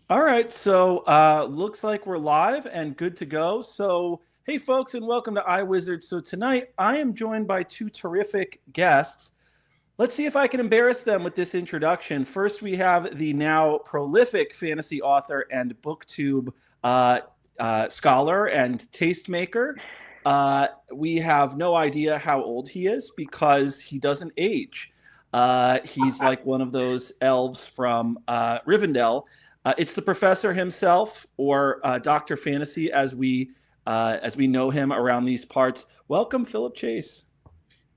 All right, so looks like we're live and good to go. So, hey, folks, and welcome to iWizard. So, tonight I am joined by two terrific guests. Let's see if I can embarrass them with this introduction. First, we have the now prolific fantasy author and BookTube scholar and tastemaker. We have no idea how old he is because he doesn't age. He's like one of those elves from Rivendell. It's the professor himself, or Dr. Fantasy, as we know him around these parts. Welcome, Philip Chase.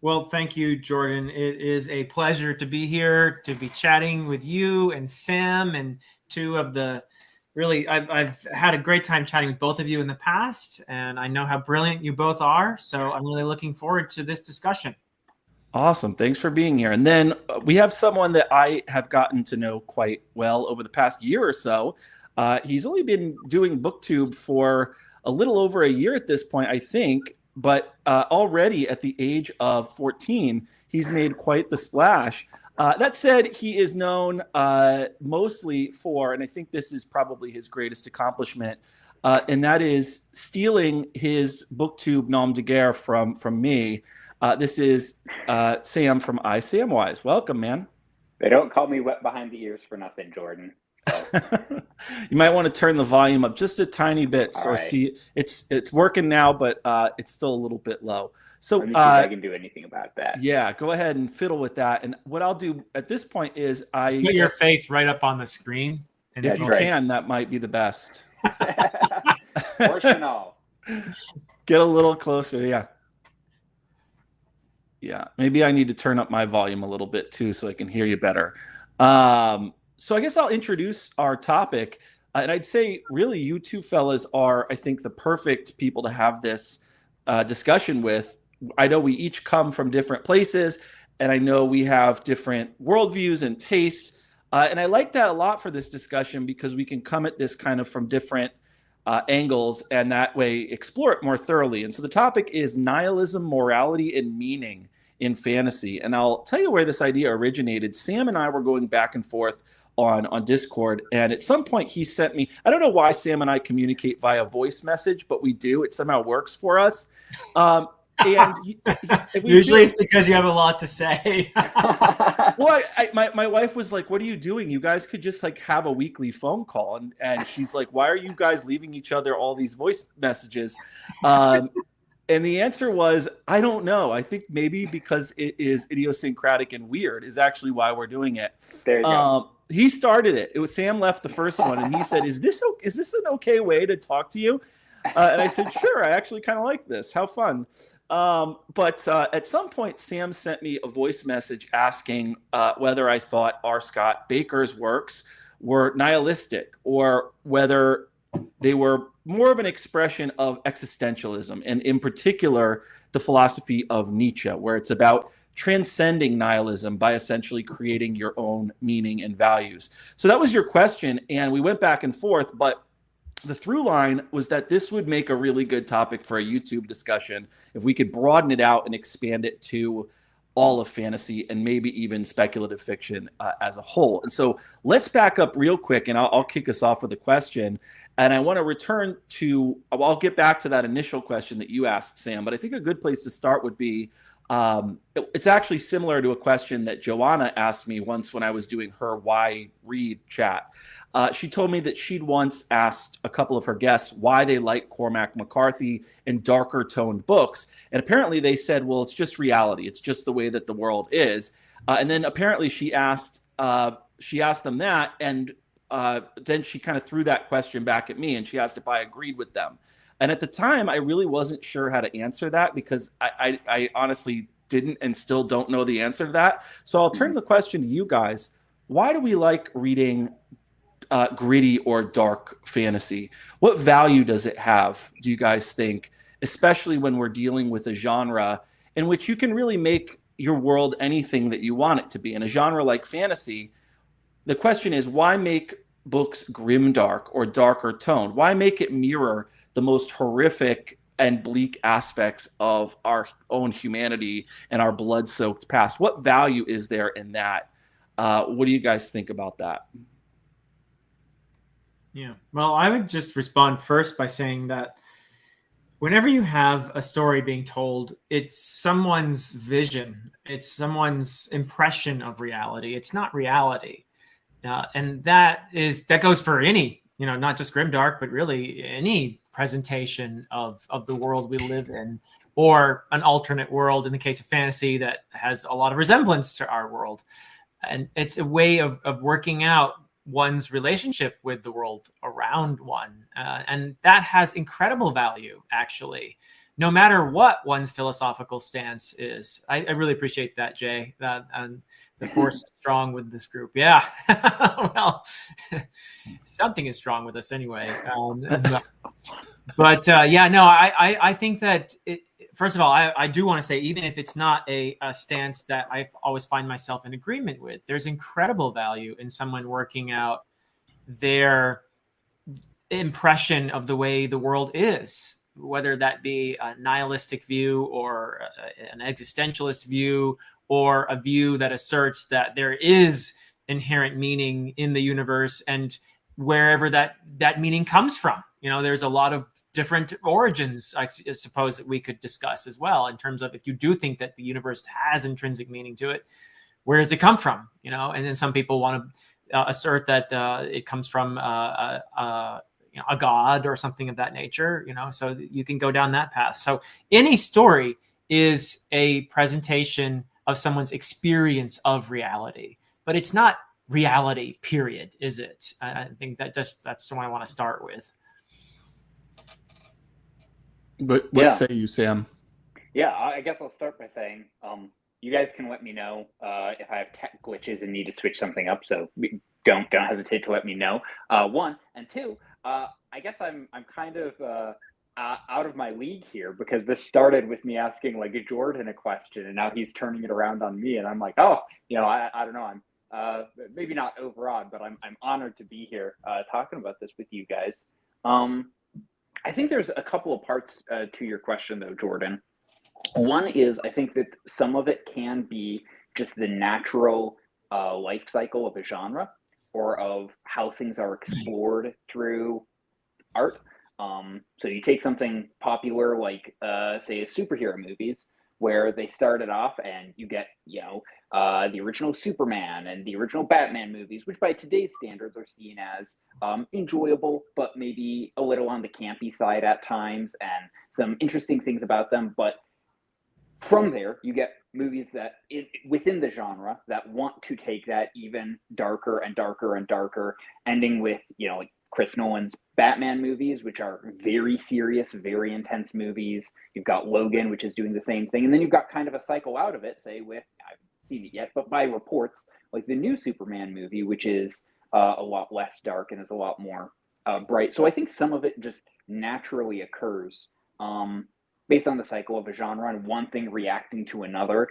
Well, thank you, Jordan. It is a pleasure to be here, to be chatting with you and Sam, and two of the really, I've had a great time chatting with both of you in the past, and I know how brilliant you both are. So I'm really looking forward to this discussion. Awesome. Thanks for being here. And then we have someone that I have gotten to know quite well over the past year or so. He's only been doing BookTube for a little over a year at this point, I think. But already at the age of 14, he's made quite the splash. That said, he is known mostly for, and I think this is probably his greatest accomplishment, and that is stealing his BookTube nom de guerre from me. This is Sam from iSAMWISE. Welcome, man. They don't call me wet behind the ears for nothing, Jordan. You might want to turn the volume up just a tiny bit, All or right. see it's working now, but it's still a little bit low. So Let me see if I can do anything about that. yeah, go ahead and fiddle with that. And what I'll do at this point is Put your face right up on the screen. And if That's you right. can, that might be the best. Worse than all. Get a little closer, yeah. Yeah, maybe I need to turn up my volume a little bit too so I can hear you better. So I guess I'll introduce our topic. And I'd say really you two fellas are, I think, the perfect people to have this discussion with. I know we each come from different places, and I know we have different worldviews and tastes. And I like that a lot for this discussion because we can come at this kind of from different angles and that way explore it more thoroughly. And so the topic is nihilism, morality, and meaning in fantasy. And I'll tell you where this idea originated. Sam and I were going back and forth on Discord, and at some point he sent me, I don't know why Sam and I communicate via voice message, but we do. It somehow works for us. And usually it's because you have a lot to say. Well, my wife was like, what are you doing? You guys could just like have a weekly phone call. And she's like, why are you guys leaving each other all these voice messages? And the answer was, I don't know. I think maybe because it is idiosyncratic and weird is actually why we're doing it. There you go. He started it. It was Sam left the first one, and he said, is this an okay way to talk to you? And I said, sure, I actually kind of like this. How fun. But at some point, Sam sent me a voice message asking whether I thought R. Scott Bakker's works were nihilistic or whether they were more of an expression of existentialism, and in particular, the philosophy of Nietzsche, where it's about transcending nihilism by essentially creating your own meaning and values. So that was your question, and we went back and forth, but the through line was that this would make a really good topic for a YouTube discussion if we could broaden it out and expand it to all of fantasy and maybe even speculative fiction as a whole. And so let's back up real quick, and I'll kick us off with a question. And I want to return to, I'll get back to that initial question that you asked, Sam, but I think a good place to start would be, it's actually similar to a question that Joanna asked me once when I was doing her Why Read chat. She told me that she'd once asked a couple of her guests why they like Cormac McCarthy and darker toned books. And apparently they said, well, it's just reality. It's just the way that the world is. And then apparently she asked them that. And then she kind of threw that question back at me, and she asked if I agreed with them. And at the time, I really wasn't sure how to answer that because I honestly didn't and still don't know the answer to that. So I'll turn the question to you guys. Why do we like reading gritty or dark fantasy? What value does it have, do you guys think, especially when we're dealing with a genre in which you can really make your world anything that you want it to be? In a genre like fantasy, the question is, why make books grimdark or darker toned? Why make it mirror the most horrific and bleak aspects of our own humanity and our blood-soaked past? What value is there in that? What do you guys think about that? Yeah. Well, I would just respond first by saying that whenever you have a story being told, it's someone's vision, it's someone's impression of reality. It's not reality. And that goes for any, not just grimdark, but really any presentation of the world we live in, or an alternate world in the case of fantasy that has a lot of resemblance to our world. And it's a way of working out one's relationship with the world around one. And that has incredible value, actually, no matter what one's philosophical stance is. I really appreciate that, Jay. And the force is strong with this group. Yeah. Well, something is strong with us anyway. I think that first of all, I do want to say, even if it's not a stance that I always find myself in agreement with, there's incredible value in someone working out their impression of the way the world is, whether that be a nihilistic view or an existentialist view, or a view that asserts that there is inherent meaning in the universe and wherever that meaning comes from. There's a lot of different origins, I suppose, that we could discuss as well, in terms of, if you do think that the universe has intrinsic meaning to it, where does it come from? And then some people want to assert that it comes from a god or something of that nature, so you can go down that path. So any story is a presentation of someone's experience of reality, but it's not reality, period, is it? I think that's the one I want to start with. But what say you, Sam? Yeah, I guess I'll start by saying, you guys can let me know if I have tech glitches and need to switch something up. So don't hesitate to let me know. One, and two, I guess I'm kind of out of my league here, because this started with me asking like Jordan a question, and now he's turning it around on me, and I'm like, I don't know, I'm maybe not overawed, but I'm honored to be here talking about this with you guys. I think there's a couple of parts to your question, though, Jordan. One is, I think that some of it can be just the natural life cycle of a genre, or of how things are explored through art. So you take something popular like, say, superhero movies, where they started off and you get, the original Superman and the original Batman movies, which by today's standards are seen as enjoyable, but maybe a little on the campy side at times, and some interesting things about them. But from there, you get movies that within the genre that want to take that even darker and darker and darker, ending with, like Chris Nolan's Batman movies, which are very serious, very intense movies. You've got Logan, which is doing the same thing. And then you've got kind of a cycle out of it, say, with, I haven't seen it yet, but by reports, like the new Superman movie, which is a lot less dark and is a lot more bright. So I think some of it just naturally occurs based on the cycle of a genre, and one thing reacting to another,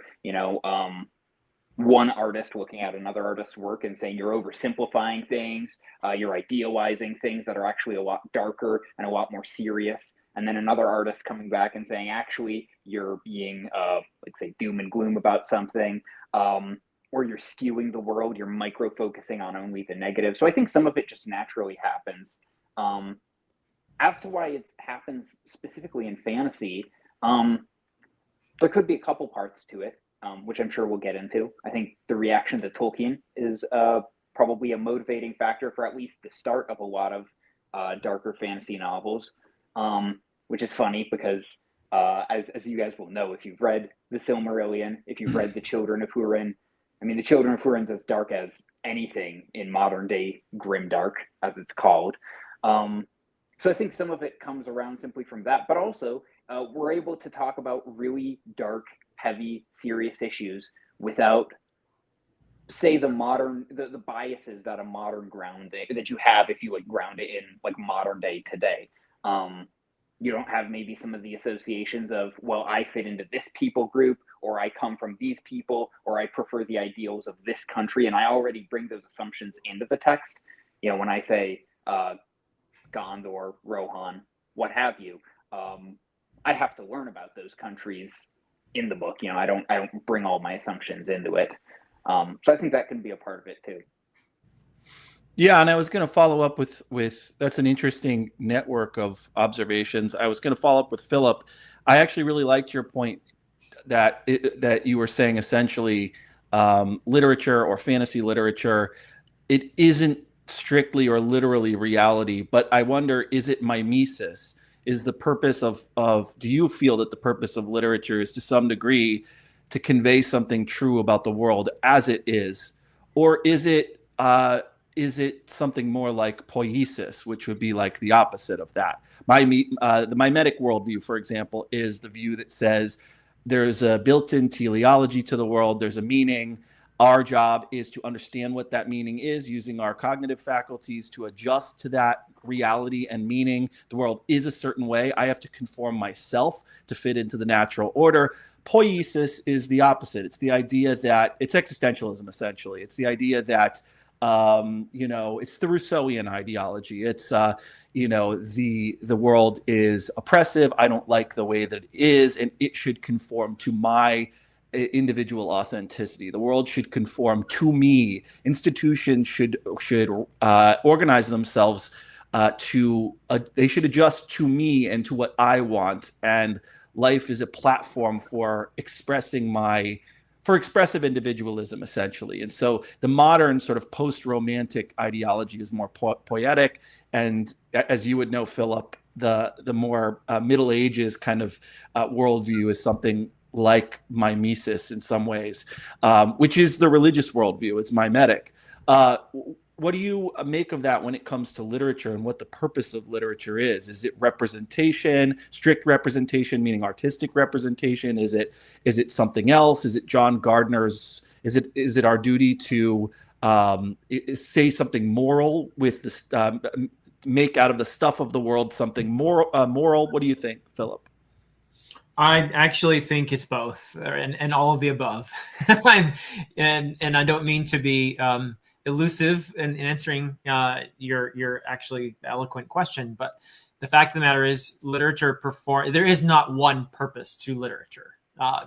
one artist looking at another artist's work and saying you're oversimplifying things, you're idealizing things that are actually a lot darker and a lot more serious. And then another artist coming back and saying, actually, you're being, like, say, doom and gloom about something, or you're skewing the world, you're micro-focusing on only the negative. So I think some of it just naturally happens. As to why it happens specifically in fantasy, there could be a couple parts to it, which I'm sure we'll get into. I think the reaction to Tolkien is probably a motivating factor for at least the start of a lot of darker fantasy novels, which is funny because, as you guys will know, if you've read The Silmarillion, if you've read The Children of Húrin, I mean, The Children of Húrin's as dark as anything in modern day grimdark, as it's called. So I think some of it comes around simply from that, but also we're able to talk about really dark, heavy, serious issues without, say, the biases that a modern that you have if you like ground it in like modern day today. You don't have maybe some of the associations of, well, I fit into this people group, or I come from these people, or I prefer the ideals of this country, and I already bring those assumptions into the text. When I say Gondor, Rohan, what have you, I have to learn about those countries in the book. I don't bring all my assumptions into it. So I think that can be a part of it too. Yeah, and I was going to follow up with that's an interesting network of observations. I was going to follow up with Philip. I actually really liked your point that you were saying essentially literature or fantasy literature, it isn't strictly or literally reality, but I wonder, is it mimesis? Is the purpose of do you feel that the purpose of literature is to some degree to convey something true about the world as it is, or is it something more like poiesis, which would be like the opposite of that? The mimetic worldview, for example, is the view that says there's a built-in teleology to the world. There's a meaning. Our job is to understand what that meaning is using our cognitive faculties to adjust to that reality and meaning. The world is a certain way. I have to conform myself to fit into the natural order. Poiesis is the opposite. It's the idea that it's existentialism, essentially. It's the idea that it's the Rousseauian ideology. It's the world is oppressive. I don't like the way that it is, and it should conform to my individual authenticity. The world should conform to me. Institutions should organize themselves they should adjust to me and to what I want. And life is a platform for expressive individualism, essentially. And so the modern sort of post-romantic ideology is more poetic. And as you would know, Philip, the more Middle Ages kind of worldview is something like mimesis in some ways, which is the religious worldview. It's mimetic. What do you make of that when it comes to literature and what the purpose of literature is? Is it representation, strict representation, meaning artistic representation? Is it something else? Is it John Gardner's? Is it our duty to say something moral with this, make out of the stuff of the world something moral? What do you think, Philip? I actually think it's both, and all of the above. and I don't mean to be elusive in answering your actually eloquent question, but the fact of the matter is, there is not one purpose to literature.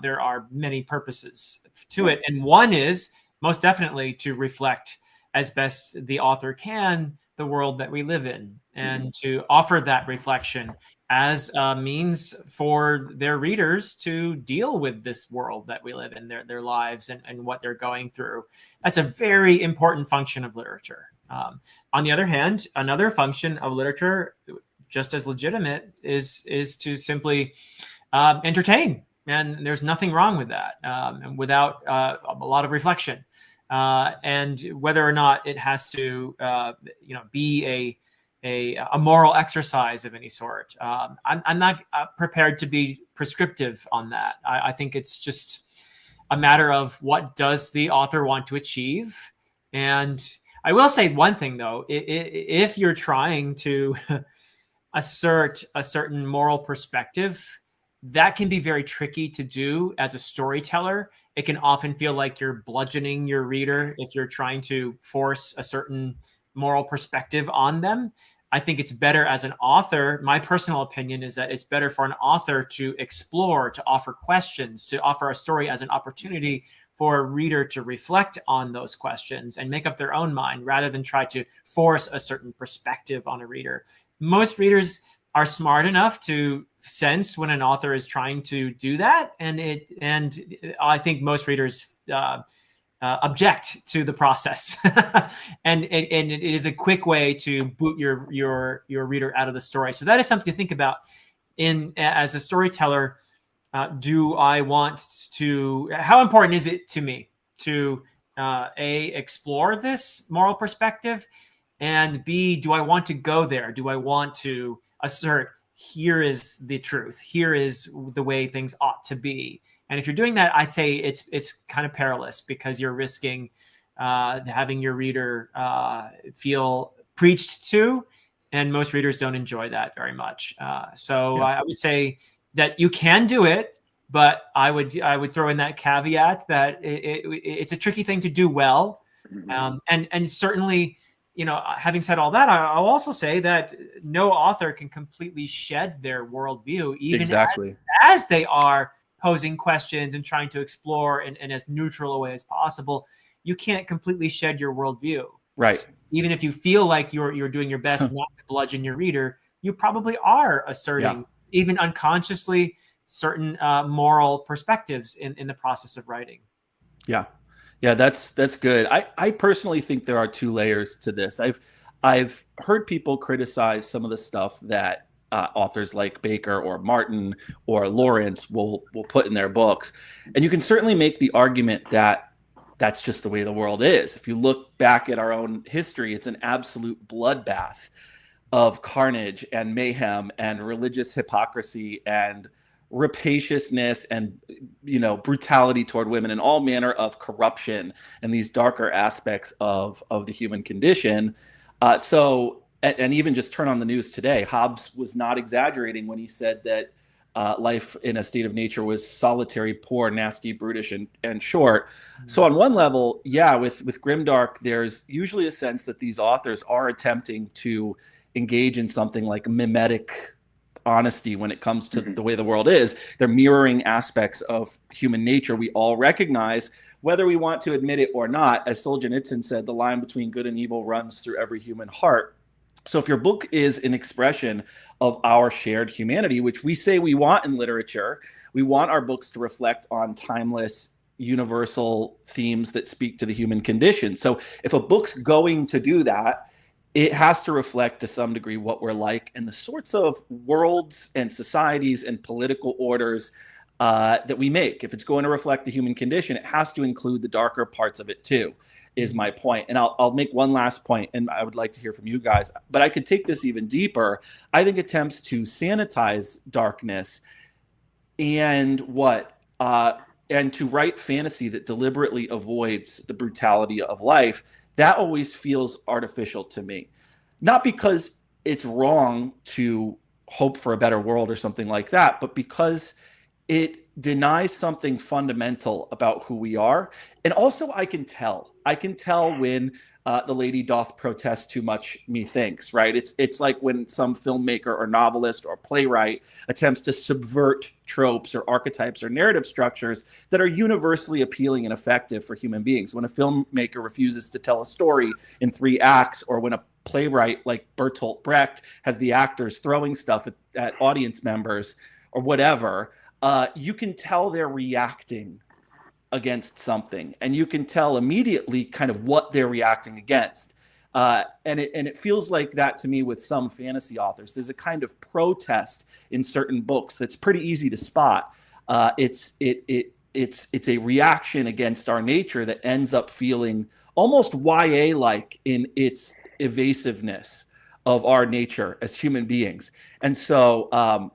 There are many purposes to it, and one is most definitely to reflect as best the author can the world that we live in, and to offer that reflection as a means for their readers to deal with this world that we live in, their lives and what they're going through. That's a very important function of literature. On the other hand, another function of literature, just as legitimate, is to simply entertain. And there's nothing wrong with that, and without a lot of reflection. And whether or not it has to be a moral exercise of any sort. I'm not prepared to be prescriptive on that. I think it's just a matter of what does the author want to achieve. And I will say one thing, though. If you're trying to assert a certain moral perspective, that can be very tricky to do as a storyteller. It can often feel like you're bludgeoning your reader if you're trying to force a certain moral perspective on them. I think it's better as an author. My personal opinion is that it's better for an author to explore, to offer questions, to offer a story as an opportunity for a reader to reflect on those questions and make up their own mind, rather than try to force a certain perspective on a reader. Most readers are smart enough to sense when an author is trying to do that, and I think most readers object to the process, and it is a quick way to boot your reader out of the story. So that is something to think about. As a storyteller, do I want to? How important is it to me to explore this moral perspective, and B, do I want to go there? Do I want to assert, here is the truth, here is the way things ought to be? And if you're doing that, I'd say it's kind of perilous, because you're risking having your reader feel preached to, and most readers don't enjoy that very much. I would say that you can do it, but I would throw in that caveat that it's a tricky thing to do well. And certainly, having said all that, I'll also say that no author can completely shed their worldview, even as they are posing questions and trying to explore in as neutral a way as possible. You can't completely shed your worldview. Right. Even if you feel like you're doing your best not to bludgeon your reader, you probably are asserting, even unconsciously, certain moral perspectives in the process of writing. Yeah. Yeah, that's good. I personally think there are two layers to this. I've heard people criticize some of the stuff that authors like Bakker or Martin or Lawrence will put in their books, and you can certainly make the argument that that's just the way the world is. If you look back at our own history, it's an absolute bloodbath of carnage and mayhem and religious hypocrisy and rapaciousness and brutality toward women and all manner of corruption and these darker aspects of the human condition. And even just turn on the news today, Hobbes was not exaggerating when he said that life in a state of nature was solitary, poor, nasty, brutish, and short. So on one level, with Grimdark, there's usually a sense that these authors are attempting to engage in something like mimetic honesty when it comes to the way the world is. They're mirroring aspects of human nature we all recognize, whether we want to admit it or not. As Solzhenitsyn said, the line between good and evil runs through every human heart. So if your book is an expression of our shared humanity, which we say we want in literature, we want our books to reflect on timeless, universal themes that speak to the human condition. So if a book's going to do that, it has to reflect to some degree what we're like and the sorts of worlds and societies and political orders that we make. If it's going to reflect the human condition, it has to include the darker parts of it too, is my point. And I'll make one last point, and I would like to hear from you guys, but I could take this even deeper. I think attempts to sanitize darkness and to write fantasy that deliberately avoids the brutality of life, that always feels artificial to me. Not because it's wrong to hope for a better world or something like that, but because it denies something fundamental about who we are. And also I can tell when the lady doth protest too much, methinks, right? It's like when some filmmaker or novelist or playwright attempts to subvert tropes or archetypes or narrative structures that are universally appealing and effective for human beings. When a filmmaker refuses to tell a story in 3 acts, or when a playwright like Bertolt Brecht has the actors throwing stuff at audience members or whatever, you can tell they're reacting against something, and you can tell immediately kind of what they're reacting against. And it feels like that to me with some fantasy authors. There's a kind of protest in certain books that's pretty easy to spot. It's a reaction against our nature that ends up feeling almost YA-like in its evasiveness of our nature as human beings. And so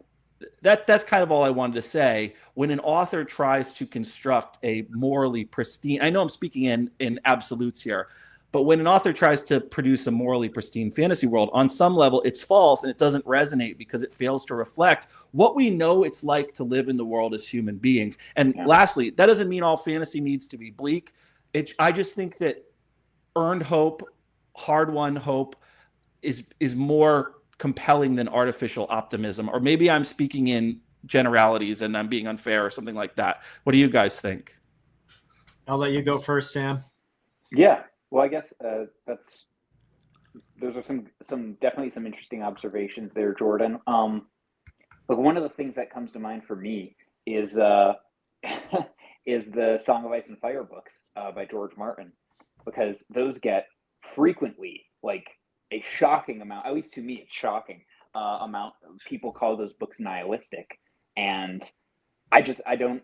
that's kind of all I wanted to say. When an author tries to construct a morally pristine, I know I'm speaking in absolutes here, but when an author tries to produce a morally pristine fantasy world, on some level it's false and it doesn't resonate because it fails to reflect what we know it's like to live in the world as human beings. And lastly, that doesn't mean all fantasy needs to be bleak. I just think that earned hope, hard-won hope is more compelling than artificial optimism. Or maybe I'm speaking in generalities and I'm being unfair or something like that. What do you guys think? I'll let you go first, Sam. Yeah, well, I guess those are definitely some interesting observations there, Jordan. But one of the things that comes to mind for me is is the Song of Ice and Fire books by George Martin, because those get frequently, like, a shocking amount, at least to me, it's shocking amount of people call those books nihilistic. And I'm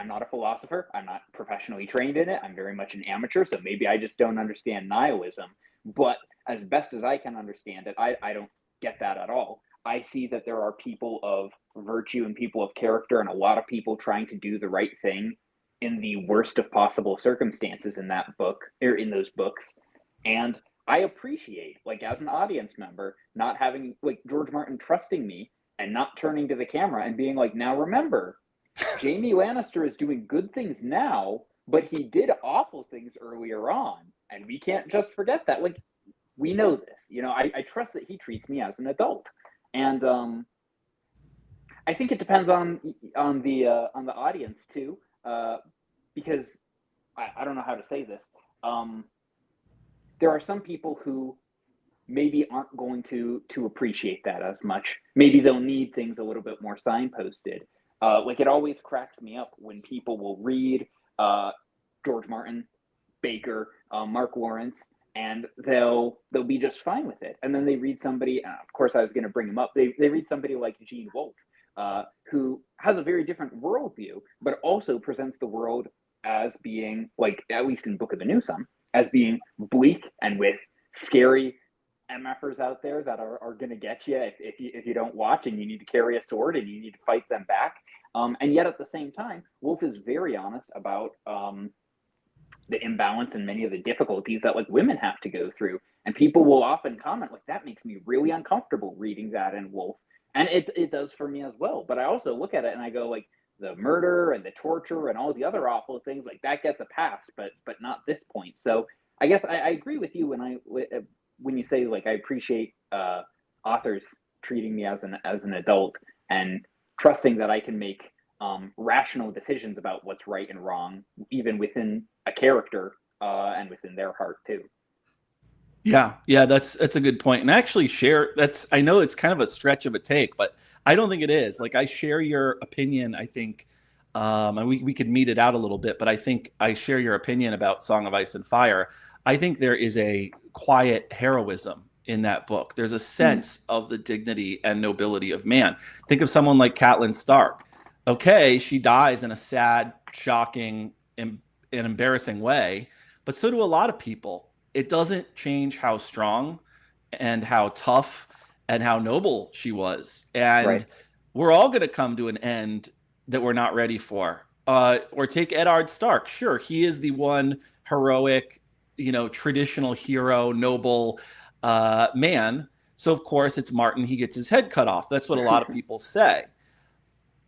not a philosopher. I'm not professionally trained in it. I'm very much an amateur. So maybe I just don't understand nihilism. But as best as I can understand it, I don't get that at all. I see that there are people of virtue and people of character and a lot of people trying to do the right thing in the worst of possible circumstances in that book, or in those books. And I appreciate, like, as an audience member, not having, like, George Martin trusting me and not turning to the camera and being like, now remember, Jaime Lannister is doing good things now, but he did awful things earlier on. And we can't just forget that. Like, we know this. You know, I trust that he treats me as an adult. And I think it depends on the audience too, because I don't know how to say this. there are some people who maybe aren't going to appreciate that as much. Maybe they'll need things a little bit more signposted. Like, it always cracks me up when people will read George Martin, Bakker, Mark Lawrence, and they'll be just fine with it. And then they read somebody, of course I was going to bring him up, they read somebody like Gene Wolfe, who has a very different worldview, but also presents the world as being, like, at least in Book of the New Sun, as being bleak and with scary MFers out there that are going to get you if you don't watch, and you need to carry a sword and you need to fight them back. And yet at the same time, Wolfe is very honest about the imbalance and many of the difficulties that, like, women have to go through. And people will often comment, like, that makes me really uncomfortable reading that in Wolfe. And it does for me as well. But I also look at it and I go, like, the murder and the torture and all the other awful things, like, that gets a pass, but not this point. So I guess I agree with you when you say, like, I appreciate authors treating me as an adult and trusting that I can make rational decisions about what's right and wrong, even within a character and within their heart too. Yeah, that's a good point. And I actually share I know it's kind of a stretch of a take, but I don't think it is. Like, I share your opinion, I think, and we could meet it out a little bit, but I think I share your opinion about Song of Ice and Fire. I think there is a quiet heroism in that book. There's a sense of the dignity and nobility of man. Think of someone like Catelyn Stark. Okay, she dies in a sad, shocking, and embarrassing way, but so do a lot of people. It doesn't change how strong and how tough and how noble she was. And we're all going to come to an end that we're not ready for. Or take Eddard Stark. Sure, he is the one heroic, traditional hero, noble man. So, of course, it's Martin. He gets his head cut off. That's what a lot of people say,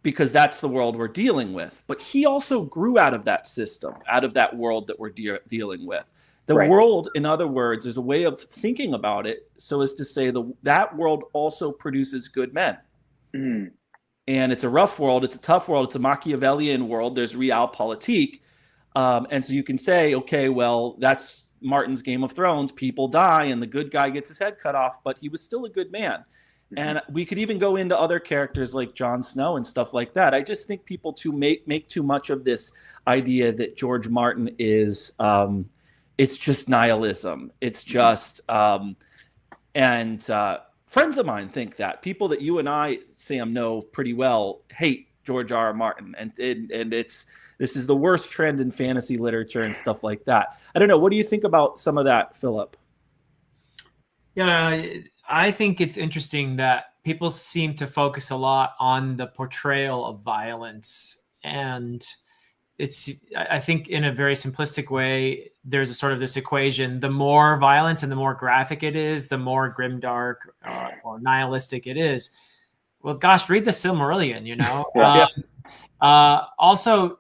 because that's the world we're dealing with. But he also grew out of that system, out of that world that we're dealing with. The world, in other words, there's a way of thinking about it so as to say that world also produces good men. And it's a rough world. It's a tough world. It's a Machiavellian world. There's realpolitik. And so you can say, okay, well, that's Martin's Game of Thrones. People die and the good guy gets his head cut off, but he was still a good man. And we could even go into other characters like Jon Snow and stuff like that. I just think people make too much of this idea that George Martin is... it's just nihilism. It's just, friends of mine think that. People that you and I, Sam, know pretty well hate George R.R. Martin, and this is the worst trend in fantasy literature and stuff like that. I don't know. What do you think about some of that, Philip? Yeah, I think it's interesting that people seem to focus a lot on the portrayal of violence, and I think in a very simplistic way, there's a sort of this equation: the more violence and the more graphic it is, the more grimdark or nihilistic it is. Well, gosh, read the Silmarillion, Also,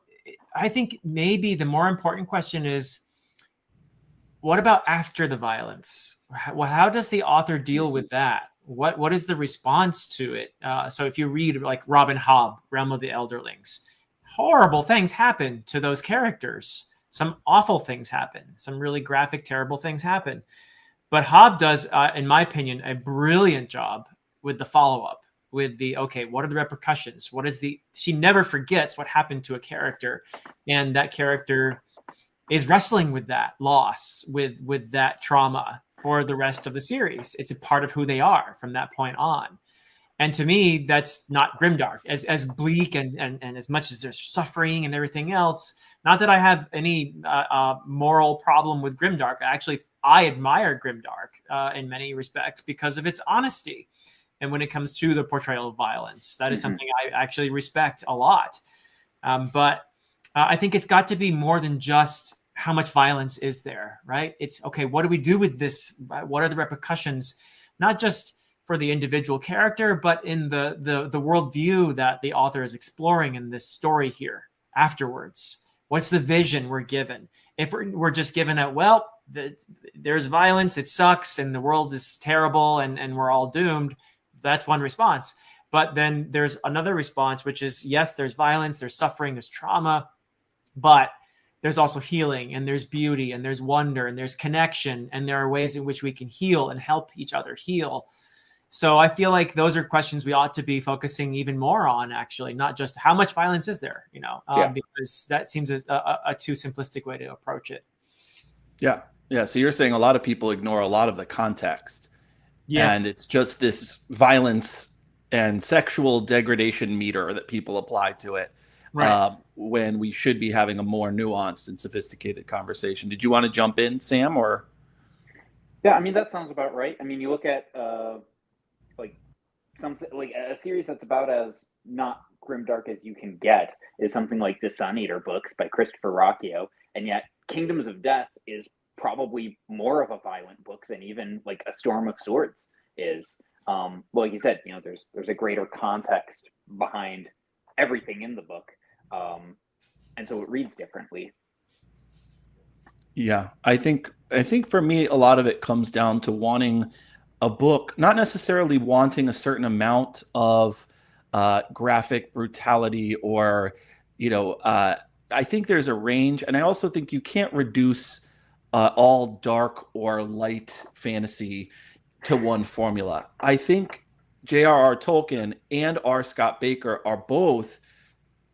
I think maybe the more important question is, what about after the violence? How does the author deal with that? What is the response to it? So if you read like Robin Hobb, Realm of the Elderlings, horrible things happen to those characters. Some awful things happen. Some really graphic, terrible things happen. But Hobb does, in my opinion, a brilliant job with the follow-up, with okay, what are the repercussions? She never forgets what happened to a character. And that character is wrestling with that loss, with that trauma for the rest of the series. It's a part of who they are from that point on. And to me, that's not grimdark, as bleak and as much as there's suffering and everything else. Not that I have any moral problem with grimdark. Actually, I admire grimdark in many respects because of its honesty. And when it comes to the portrayal of violence, that is something I actually respect a lot. But I think it's got to be more than just how much violence is there, right? It's, okay, what do we do with this? What are the repercussions? Not just for the individual character, but in the worldview that the author is exploring in this story here afterwards. What's the vision we're given? If we're just given there's violence, it sucks, and the world is terrible, and we're all doomed, that's one response. But then there's another response, which is, yes, there's violence, there's suffering, there's trauma, but there's also healing, and there's beauty, and there's wonder, and there's connection, and there are ways in which we can heal and help each other heal. So I feel like those are questions we ought to be focusing even more on, actually, not just how much violence is there, because that seems a too simplistic way to approach it. Yeah. Yeah. So you're saying a lot of people ignore a lot of the context. Yeah. And it's just this violence and sexual degradation meter that people apply to it, Right. when we should be having a more nuanced and sophisticated conversation. Did you want to jump in, Sam, or? Yeah, I mean, that sounds about right. I mean, you look at like something like a series that's about as not grimdark as you can get is something like the Sun Eater books by Christopher Rocchio, and yet Kingdoms of Death is probably more of a violent book than even like A Storm of Swords is. Well, like you said, there's a greater context behind everything in the book, and so it reads differently. Yeah, I think for me, a lot of it comes down to wanting a book, not necessarily wanting a certain amount of graphic brutality, or, I think there's a range. And I also think you can't reduce all dark or light fantasy to one formula. I think J.R.R. Tolkien and R. Scott Bakker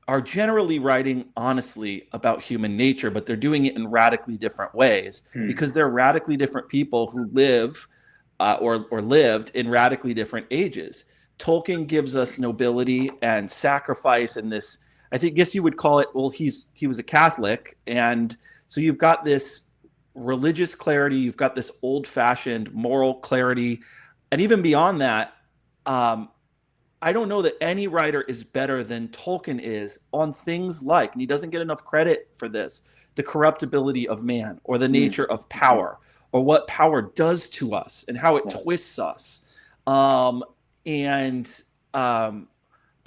are generally writing honestly about human nature, but they're doing it in radically different ways because they're radically different people who live or lived in radically different ages. Tolkien gives us nobility and sacrifice, and this, I guess you would call it, well, he was a Catholic, and so you've got this religious clarity, you've got this old-fashioned moral clarity, and even beyond that, I don't know that any writer is better than Tolkien is on things like, and he doesn't get enough credit for this, the corruptibility of man, or the nature of power, or what power does to us and how it twists us. But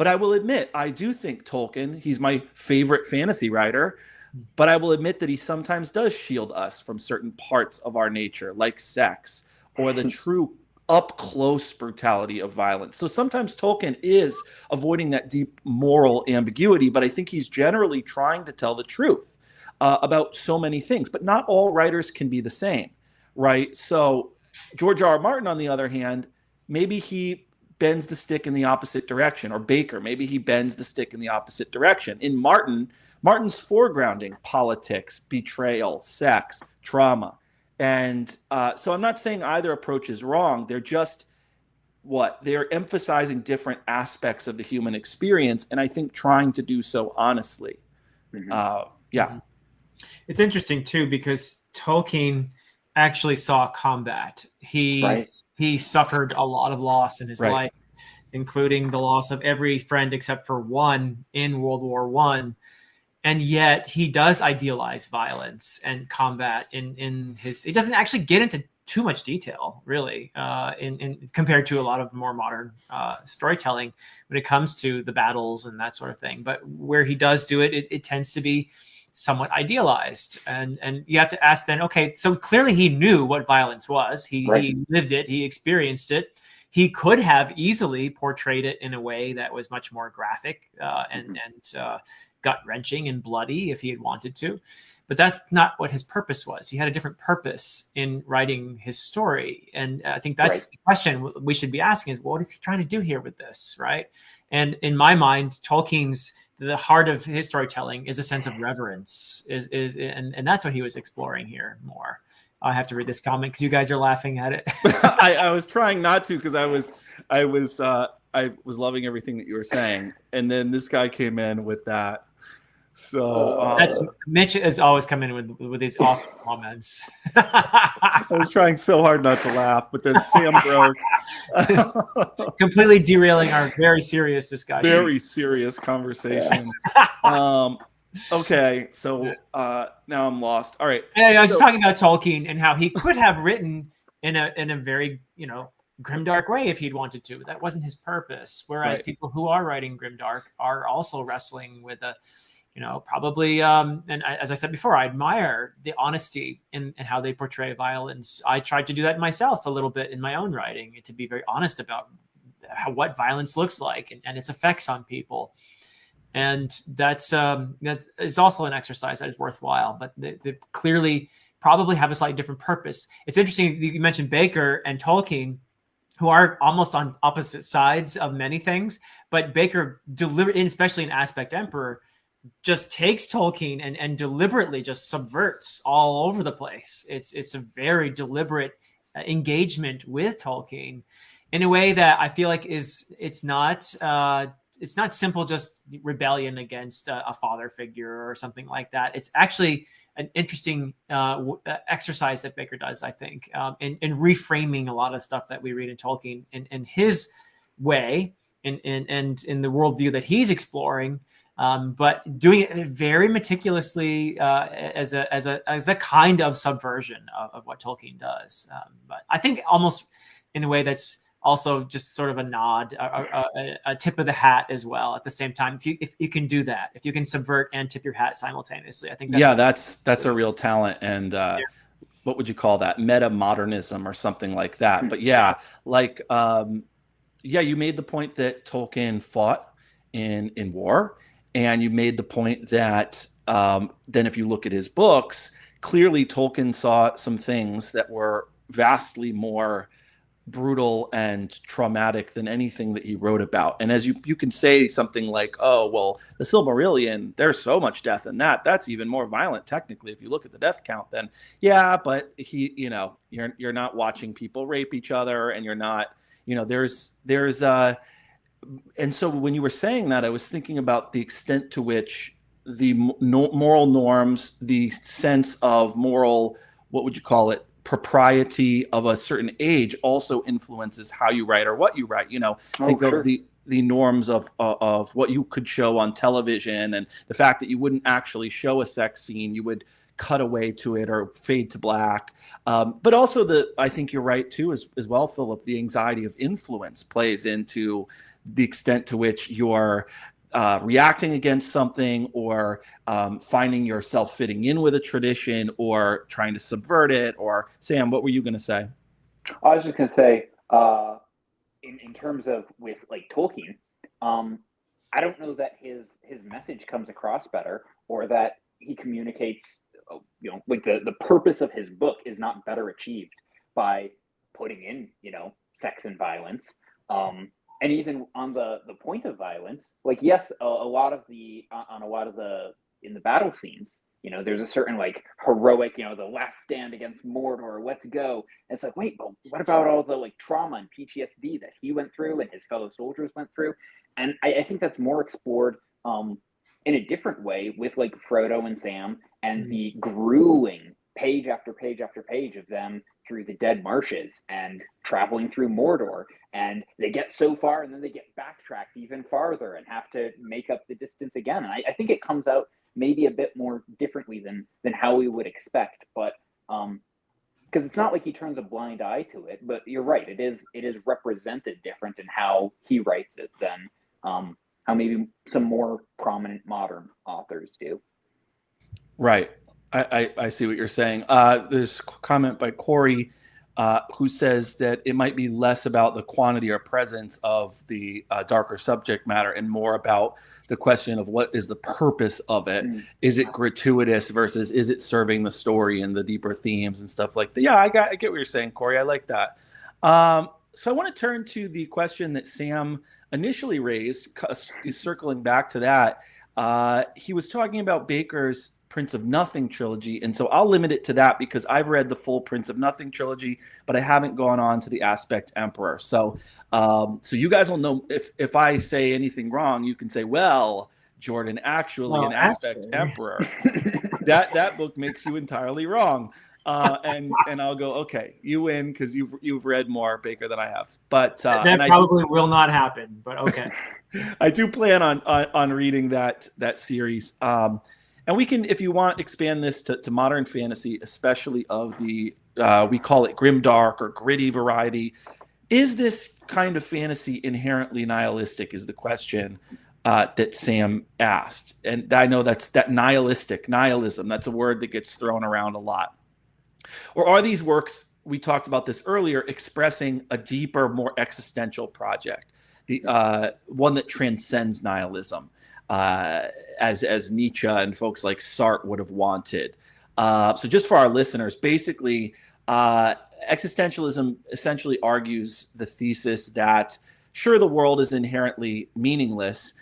I will admit, I do think Tolkien, he's my favorite fantasy writer, but I will admit that he sometimes does shield us from certain parts of our nature, like sex, or the true up-close brutality of violence. So sometimes Tolkien is avoiding that deep moral ambiguity, but I think he's generally trying to tell the truth about so many things. But not all writers can be the same, right? So George R. R. Martin, on the other hand, maybe he bends the stick in the opposite direction, or Bakker, maybe he bends the stick in the opposite direction. In Martin's foregrounding politics, betrayal, sex, trauma. And so I'm not saying either approach is wrong. They're just they're emphasizing different aspects of the human experience, and I think trying to do so honestly. It's interesting too, because Tolkien actually saw combat. He suffered a lot of loss in his life, including the loss of every friend except for one in World War I. And yet he does idealize violence and combat in his. He doesn't actually get into too much detail, really, in compared to a lot of more modern storytelling when it comes to the battles and that sort of thing. But where he does do it, it tends to be somewhat idealized. And you have to ask then, okay, so clearly he knew what violence was. He lived it. He experienced it. He could have easily portrayed it in a way that was much more graphic and gut-wrenching and bloody if he had wanted to. But that's not what his purpose was. He had a different purpose in writing his story. And I think that's the question we should be asking is, what is he trying to do here with this, right? And in my mind, the heart of his storytelling is a sense of reverence, and that's what he was exploring here more. I have to read this comment because you guys are laughing at it. I was trying not to, because I was loving everything that you were saying, and then this guy came in with that. So that's Mitch has always come in with these awesome comments. I was trying so hard not to laugh, but then Sam broke. Completely derailing our very serious discussion. Very serious conversation. Okay, so now I'm lost. All right. Yeah, I was talking about Tolkien and how he could have written in a very, grimdark way if he'd wanted to. But that wasn't his purpose. Whereas people who are writing grimdark are also wrestling with probably, and as I said before, I admire the honesty in how they portray violence. I tried to do that myself a little bit in my own writing, to be very honest about what violence looks like and its effects on people. And that is also an exercise that is worthwhile, but they clearly probably have a slightly different purpose. It's interesting you mentioned Bakker and Tolkien, who are almost on opposite sides of many things, but Bakker especially in Aspect Emperor, just takes Tolkien and deliberately just subverts all over the place. It's a very deliberate engagement with Tolkien in a way that I feel like it's not simple just rebellion against a father figure or something like that. It's actually an interesting exercise that Bakker does, I think, in reframing a lot of stuff that we read in Tolkien in his way and in the worldview that he's exploring, but doing it very meticulously as a kind of subversion of what Tolkien does. But I think almost in a way that's also just sort of a nod, a tip of the hat as well at the same time. If you can do that, if you can subvert and tip your hat simultaneously, I think that's a real talent. And what would you call that? Meta modernism or something like that. But you made the point that Tolkien fought in war, and you made the point that then if you look at his books, clearly Tolkien saw some things that were vastly more brutal and traumatic than anything that he wrote about. And as you can say something like, oh, well, the Silmarillion, there's so much death in that's even more violent technically if you look at the death count. Then but you're not watching people rape each other, and you're not, and so when you were saying that, I was thinking about the extent to which the moral norms, the sense of moral, what would you call it, propriety of a certain age also influences how you write or what you write. Think of the norms of what you could show on television, and the fact that you wouldn't actually show a sex scene, you would cut away to it or fade to black. But also I think you're right too, as well, Philip, the anxiety of influence plays into the extent to which you're reacting against something, or finding yourself fitting in with a tradition, or trying to subvert it. Or Sam, what were you going to say? I was just going to say, in terms of with like Tolkien, I don't know that his message comes across better, or that he communicates, like the purpose of his book is not better achieved by putting in, sex and violence. And even on the point of violence, like, yes, a lot of the in the battle scenes, there's a certain like heroic, the last stand against Mordor, let's go. And it's like, wait, but what about all the like trauma and PTSD that he went through and his fellow soldiers went through? And I think that's more explored in a different way with like Frodo and Sam, and the grueling page after page after page of them through the Dead Marshes and traveling through Mordor, and they get so far and then they get backtracked even farther and have to make up the distance again. And I think it comes out maybe a bit more differently than how we would expect, but because it's not like he turns a blind eye to it. But you're right, it is represented different in how he writes it than how maybe some more prominent modern authors do. Right. I see what you're saying. There's a comment by Corey who says that it might be less about the quantity or presence of the darker subject matter and more about the question of what is the purpose of it. Is it gratuitous versus is it serving the story and the deeper themes and stuff like that? Yeah, I get what you're saying, Corey. I like that. So I want to turn to the question that Sam initially raised, circling back to that. He was talking about Bakker's Prince of Nothing trilogy, and so I'll limit it to that because I've read the full Prince of Nothing trilogy, but I haven't gone on to the Aspect Emperor. So you guys will know if I say anything wrong, you can say, well, Jordan, actually, an Aspect Emperor, that book makes you entirely wrong. And I'll go, okay, you win because you've read more Bakker than I have. But that probably will not happen. But okay, I do plan on reading that series. And we can, if you want, expand this to modern fantasy, especially of the we call it grimdark or gritty variety. Is this kind of fantasy inherently nihilistic? Is the question that Sam asked, and I know that nihilism. That's a word that gets thrown around a lot. Or are these works, we talked about this earlier, expressing a deeper, more existential project, the one that transcends nihilism? as Nietzsche and folks like Sartre would have wanted. So just for our listeners, basically, existentialism essentially argues the thesis that, sure, the world is inherently meaningless.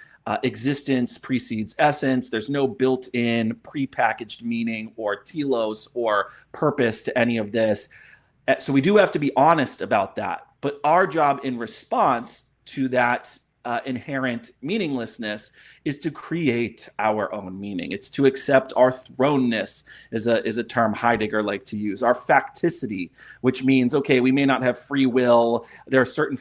Existence precedes essence. There's no built-in prepackaged meaning or telos or purpose to any of this. So we do have to be honest about that. But our job in response to that inherent meaninglessness is to create our own meaning. It's to accept our thrownness, is a term Heidegger liked to use. Our facticity, which means, okay, we may not have free will. There are certain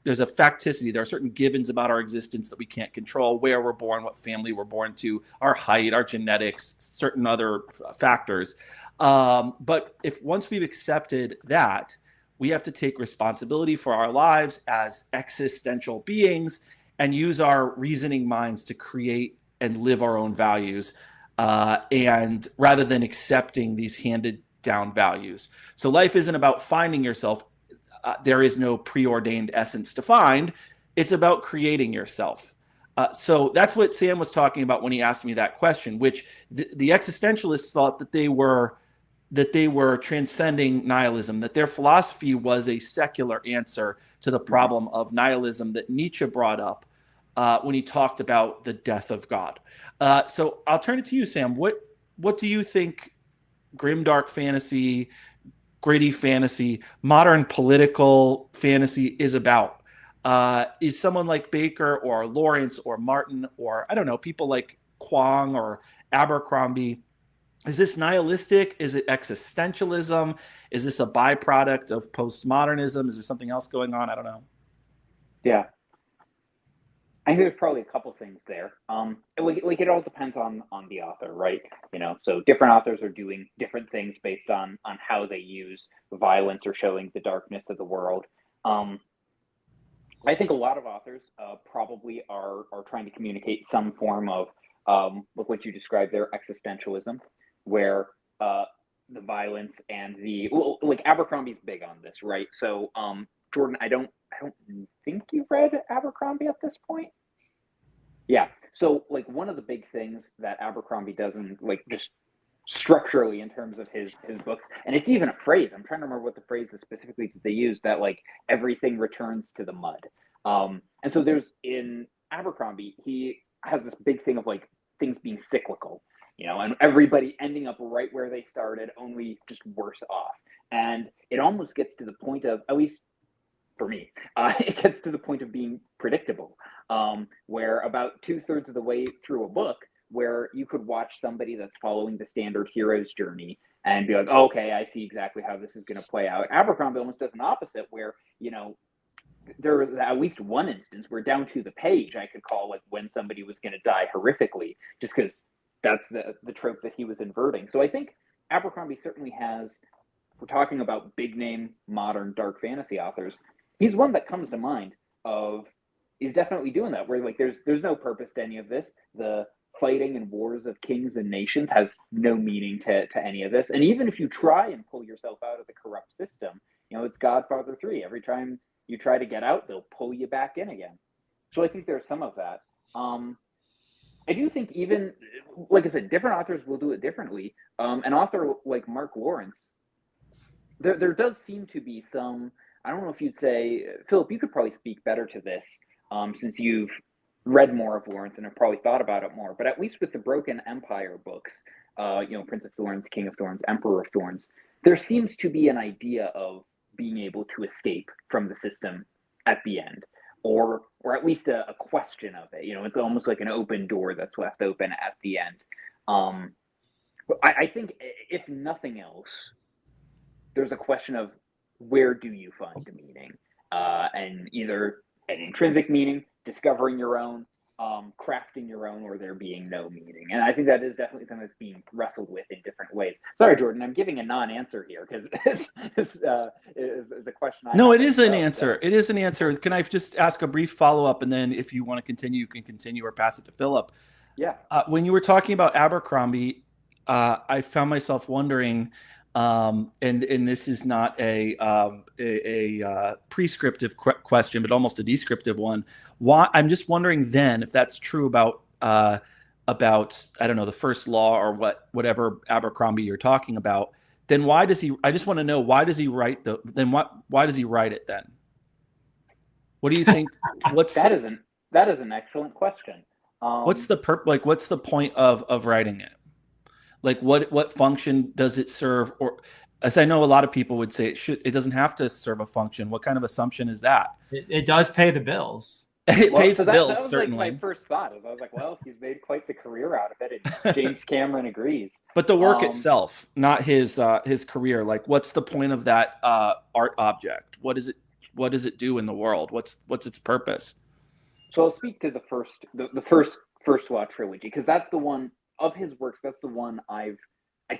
there's a facticity. There are certain givens about our existence that we can't control: where we're born, what family we're born to, our height, our genetics, certain other factors. But if once we've accepted that, we have to take responsibility for our lives as existential beings and use our reasoning minds to create and live our own values, and rather than accepting these handed down values. So life isn't about finding yourself. There is no preordained essence to find. It's about creating yourself. So that's what Sam was talking about when he asked me that question, which the existentialists thought that they were transcending nihilism, that their philosophy was a secular answer to the problem of nihilism that Nietzsche brought up when he talked about the death of God. So I'll turn it to you, Sam. What do you think grimdark fantasy, gritty fantasy, modern political fantasy is about? Is someone like Bakker or Lawrence or Martin or, I don't know, people like Kwong or Abercrombie, is this nihilistic? Is it existentialism? Is this a byproduct of postmodernism? Is there something else going on? I don't know. Yeah. I think there's probably a couple things there. Like it all depends on the author, right? So different authors are doing different things based on how they use violence or showing the darkness of the world. I think a lot of authors probably are trying to communicate some form of like what you described there, existentialism, where the violence and like Abercrombie's big on this, right? So Jordan, I don't think you've read Abercrombie at this point. Yeah. So like one of the big things that Abercrombie does in like just structurally in terms of his books, and it's even a phrase, I'm trying to remember what the phrase is specifically that they use, that like everything returns to the mud. And so there's, in Abercrombie, he has this big thing of like things being cyclical, and everybody ending up right where they started, only just worse off. And it almost gets to the point of, at least for me, it gets to the point of being predictable, where about 2/3 of the way through a book, where you could watch somebody that's following the standard hero's journey and be like, oh, okay, I see exactly how this is going to play out. Abercrombie almost does an opposite, where, there was at least one instance where down to the page I could call like when somebody was going to die horrifically, just because that's the trope that he was inverting. So I think Abercrombie certainly has, if we're talking about big name modern dark fantasy authors, he's one that comes to mind of, he's definitely doing that, where like there's no purpose to any of this. The fighting and wars of kings and nations has no meaning to any of this. And even if you try and pull yourself out of the corrupt system, it's Godfather 3. Every time you try to get out, they'll pull you back in again. So I think there's some of that. I do think, even, like I said, different authors will do it differently. An author like Mark Lawrence, there does seem to be some, I don't know if you'd say, Philip, you could probably speak better to this, since you've read more of Lawrence and have probably thought about it more, but at least with the Broken Empire books, Prince of Thorns, King of Thorns, Emperor of Thorns, there seems to be an idea of being able to escape from the system at the end, or at least a question of it. It's almost like an open door that's left open at the end. But I think, if nothing else, there's a question of, where do you find the meaning? And either an intrinsic meaning, discovering your own, crafting your own, or there being no meaning. And I think that is definitely something that's being wrestled with in different ways. Sorry, Jordan, I'm giving a non-answer here, because this is a question. No, it is an answer. It is an answer. Can I just ask a brief follow-up, and then if you want to continue, you can continue, or pass it to Philip? Yeah. When you were talking about Abercrombie, I found myself wondering, and this is not a prescriptive question, but almost a descriptive one. Why? I'm just wondering then if that's true about about, I don't know, the first law or whatever Abercrombie you're talking about, then why does he? I just want to know, why does he write why does he write it then? What do you think? That is an excellent question. What's the what's the point of writing it? Like what function does it serve? Or, as I know, a lot of people would say it doesn't have to serve a function. What kind of assumption is that? It does pay the bills. It pays the bills, that was certainly. like my first thought. I was like, well, he's made quite the career out of it, and James Cameron agrees. But the work itself, not his career. Like, what's the point of that art object? What does it do in the world? What's its purpose? So I'll speak to the first Law trilogy, because that's the one of his works. That's the one I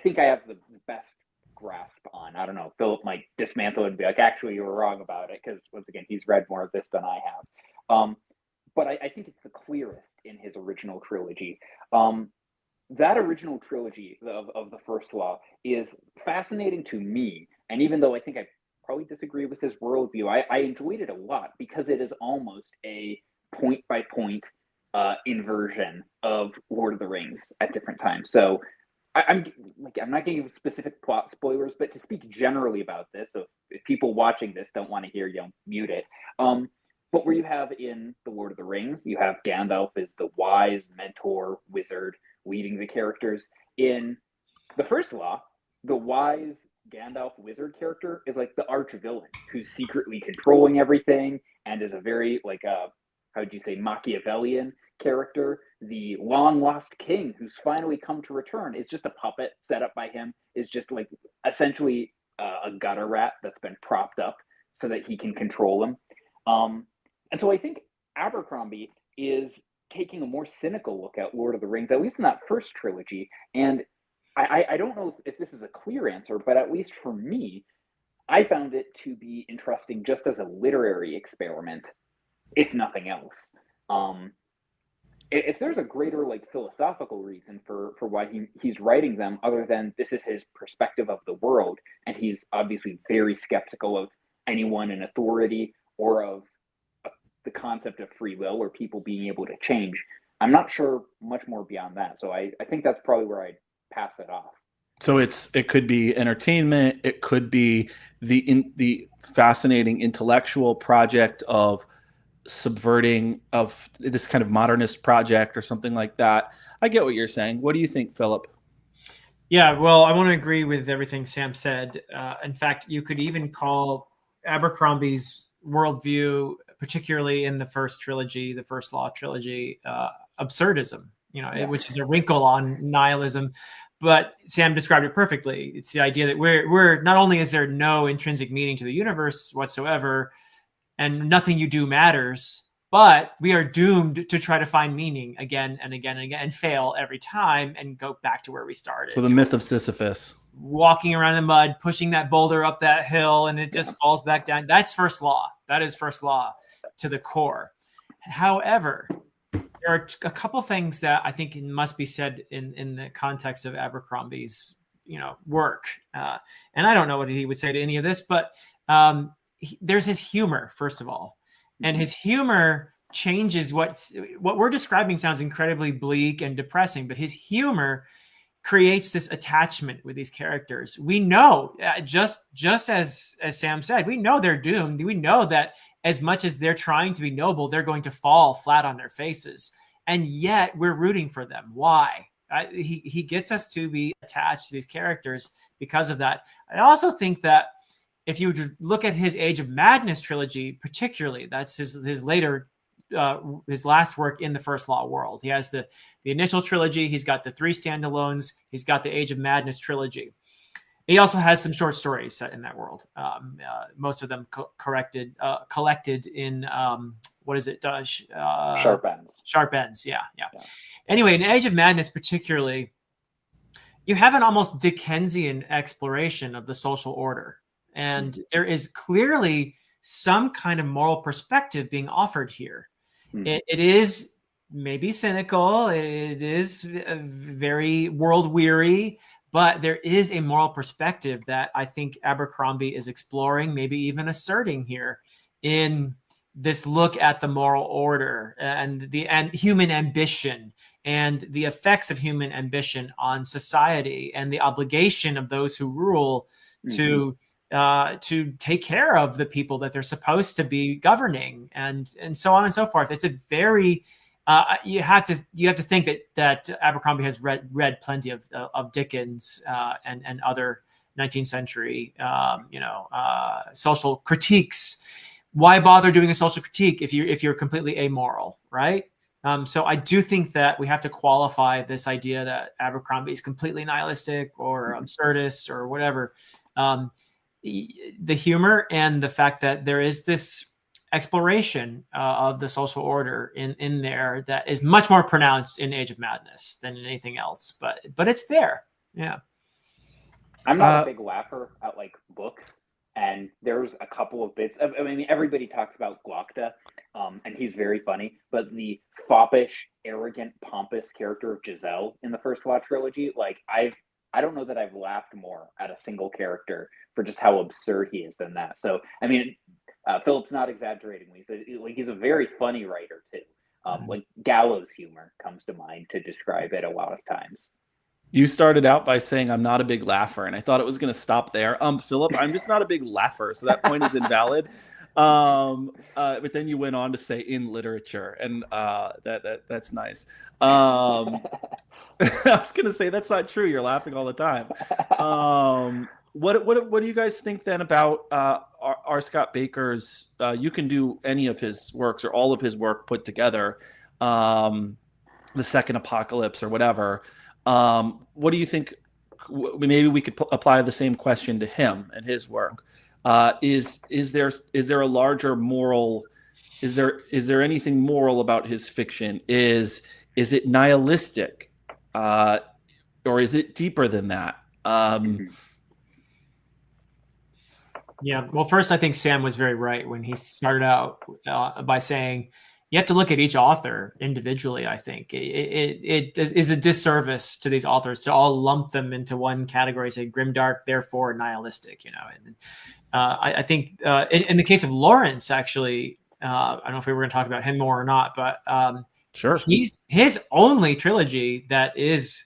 think I have the best grasp on. I don't know. Philip might dismantle it and be like, actually, you were wrong about it, because once again, he's read more of this than I have. But I think it's the clearest in his original trilogy. That original trilogy of the first Law is fascinating to me. And even though I think I probably disagree with his worldview, I enjoyed it a lot, because it is almost a point-by-point inversion of Lord of the Rings at different times. So I'm not going to give specific plot spoilers, but to speak generally about this, so if people watching this don't want to hear, mute it. But where you have in the Lord of the Rings, you have Gandalf as the wise mentor wizard leading the characters. In the first Law, the wise Gandalf wizard character is like the arch villain who's secretly controlling everything and is a very how would you say, Machiavellian character. The long lost king who's finally come to return is just a puppet set up by him, is just like essentially a gutter rat that's been propped up so that he can control him. And so I think Abercrombie is taking a more cynical look at Lord of the Rings, at least in that first trilogy. And I don't know if this is a clear answer, but at least for me, I found it to be interesting just as a literary experiment, if nothing else. If there's a greater philosophical reason for why he's writing them, other than this is his perspective of the world, and he's obviously very skeptical of anyone in authority or of the concept of free will or people being able to change, I'm not sure much more beyond that. So I think that's probably where I'd pass it off. So it could be entertainment. It could be the fascinating intellectual project of subverting of this kind of modernist project or something like that. I get what you're saying. What do you think, Philip? Yeah, well, I want to agree with everything Sam said. In fact, you could even call Abercrombie's worldview, particularly in the first trilogy, the First Law trilogy, absurdism, which is a wrinkle on nihilism. But Sam described it perfectly. It's the idea that we're not only is there no intrinsic meaning to the universe whatsoever, and nothing you do matters, but we are doomed to try to find meaning again and again and again, and fail every time and go back to where we started. So the myth of Sisyphus. Walking around in the mud, pushing that boulder up that hill, and it just falls back down. That's First Law. That is First Law to the core. However, there are a couple things that I think must be said in the context of Abercrombie's work. And I don't know what he would say to any of this, but there's his humor, first of all. And his humor changes what we're describing. Sounds incredibly bleak and depressing, but his humor creates this attachment with these characters. We know, just as Sam said, we know they're doomed. We know that as much as they're trying to be noble, they're going to fall flat on their faces. And yet we're rooting for them. Why? He gets us to be attached to these characters because of that. I also think that if you look at his Age of Madness trilogy, particularly, that's his later, his last work in the First Law world. He has the initial trilogy. He's got the 3 standalones. He's got the Age of Madness trilogy. He also has some short stories set in that world. Most of them collected in what is it? Sharp Ends. Sharp Ends. Yeah. Anyway, in Age of Madness, particularly, you have an almost Dickensian exploration of the social order. And there is clearly some kind of moral perspective being offered here. It is maybe cynical. It is very world weary, but there is a moral perspective that I think Abercrombie is exploring, maybe even asserting here in this look at the moral order and human ambition and the effects of human ambition on society and the obligation of those who rule to take care of the people that they're supposed to be governing, and so on and so forth. It's a very you have to think that Abercrombie has read plenty of Dickens and other 19th century social critiques. Why bother doing a social critique if you're completely amoral, right? So I do think that we have to qualify this idea that Abercrombie is completely nihilistic or absurdist or whatever. The humor and the fact that there is this exploration of the social order in there that is much more pronounced in Age of Madness than in anything else, but it's there. Yeah. I'm not a big laugher at like books, and there's a couple of bits. I mean, everybody talks about Glokta, and he's very funny. But the foppish, arrogant, pompous character of Giselle in the first Watch trilogy, like I don't know that I've laughed more at a single character for just how absurd he is than that. So I mean, Philip's not exaggerating when he says he's a very funny writer too. Like gallows humor comes to mind to describe it a lot of times. You started out by saying I'm not a big laugher, and I thought it was going to stop there. Philip, I'm just not a big laugher, so that point is invalid. But then you went on to say in literature, and that's nice. I was going to say that's not true. You're laughing all the time. What do you guys think then about R. Scott Bakker's? You can do any of his works or all of his work put together, the Second Apocalypse or whatever. What do you think? Maybe we could apply the same question to him and his work. Is there a larger moral? Is there anything moral about his fiction? Is it nihilistic, or is it deeper than that? Yeah. Well, first, I think Sam was very right when he started out by saying you have to look at each author individually. I think it is a disservice to these authors to all lump them into one category, say grimdark, therefore nihilistic. And I think in the case of Lawrence, actually, I don't know if we were going to talk about him more or not, but sure, his only trilogy that is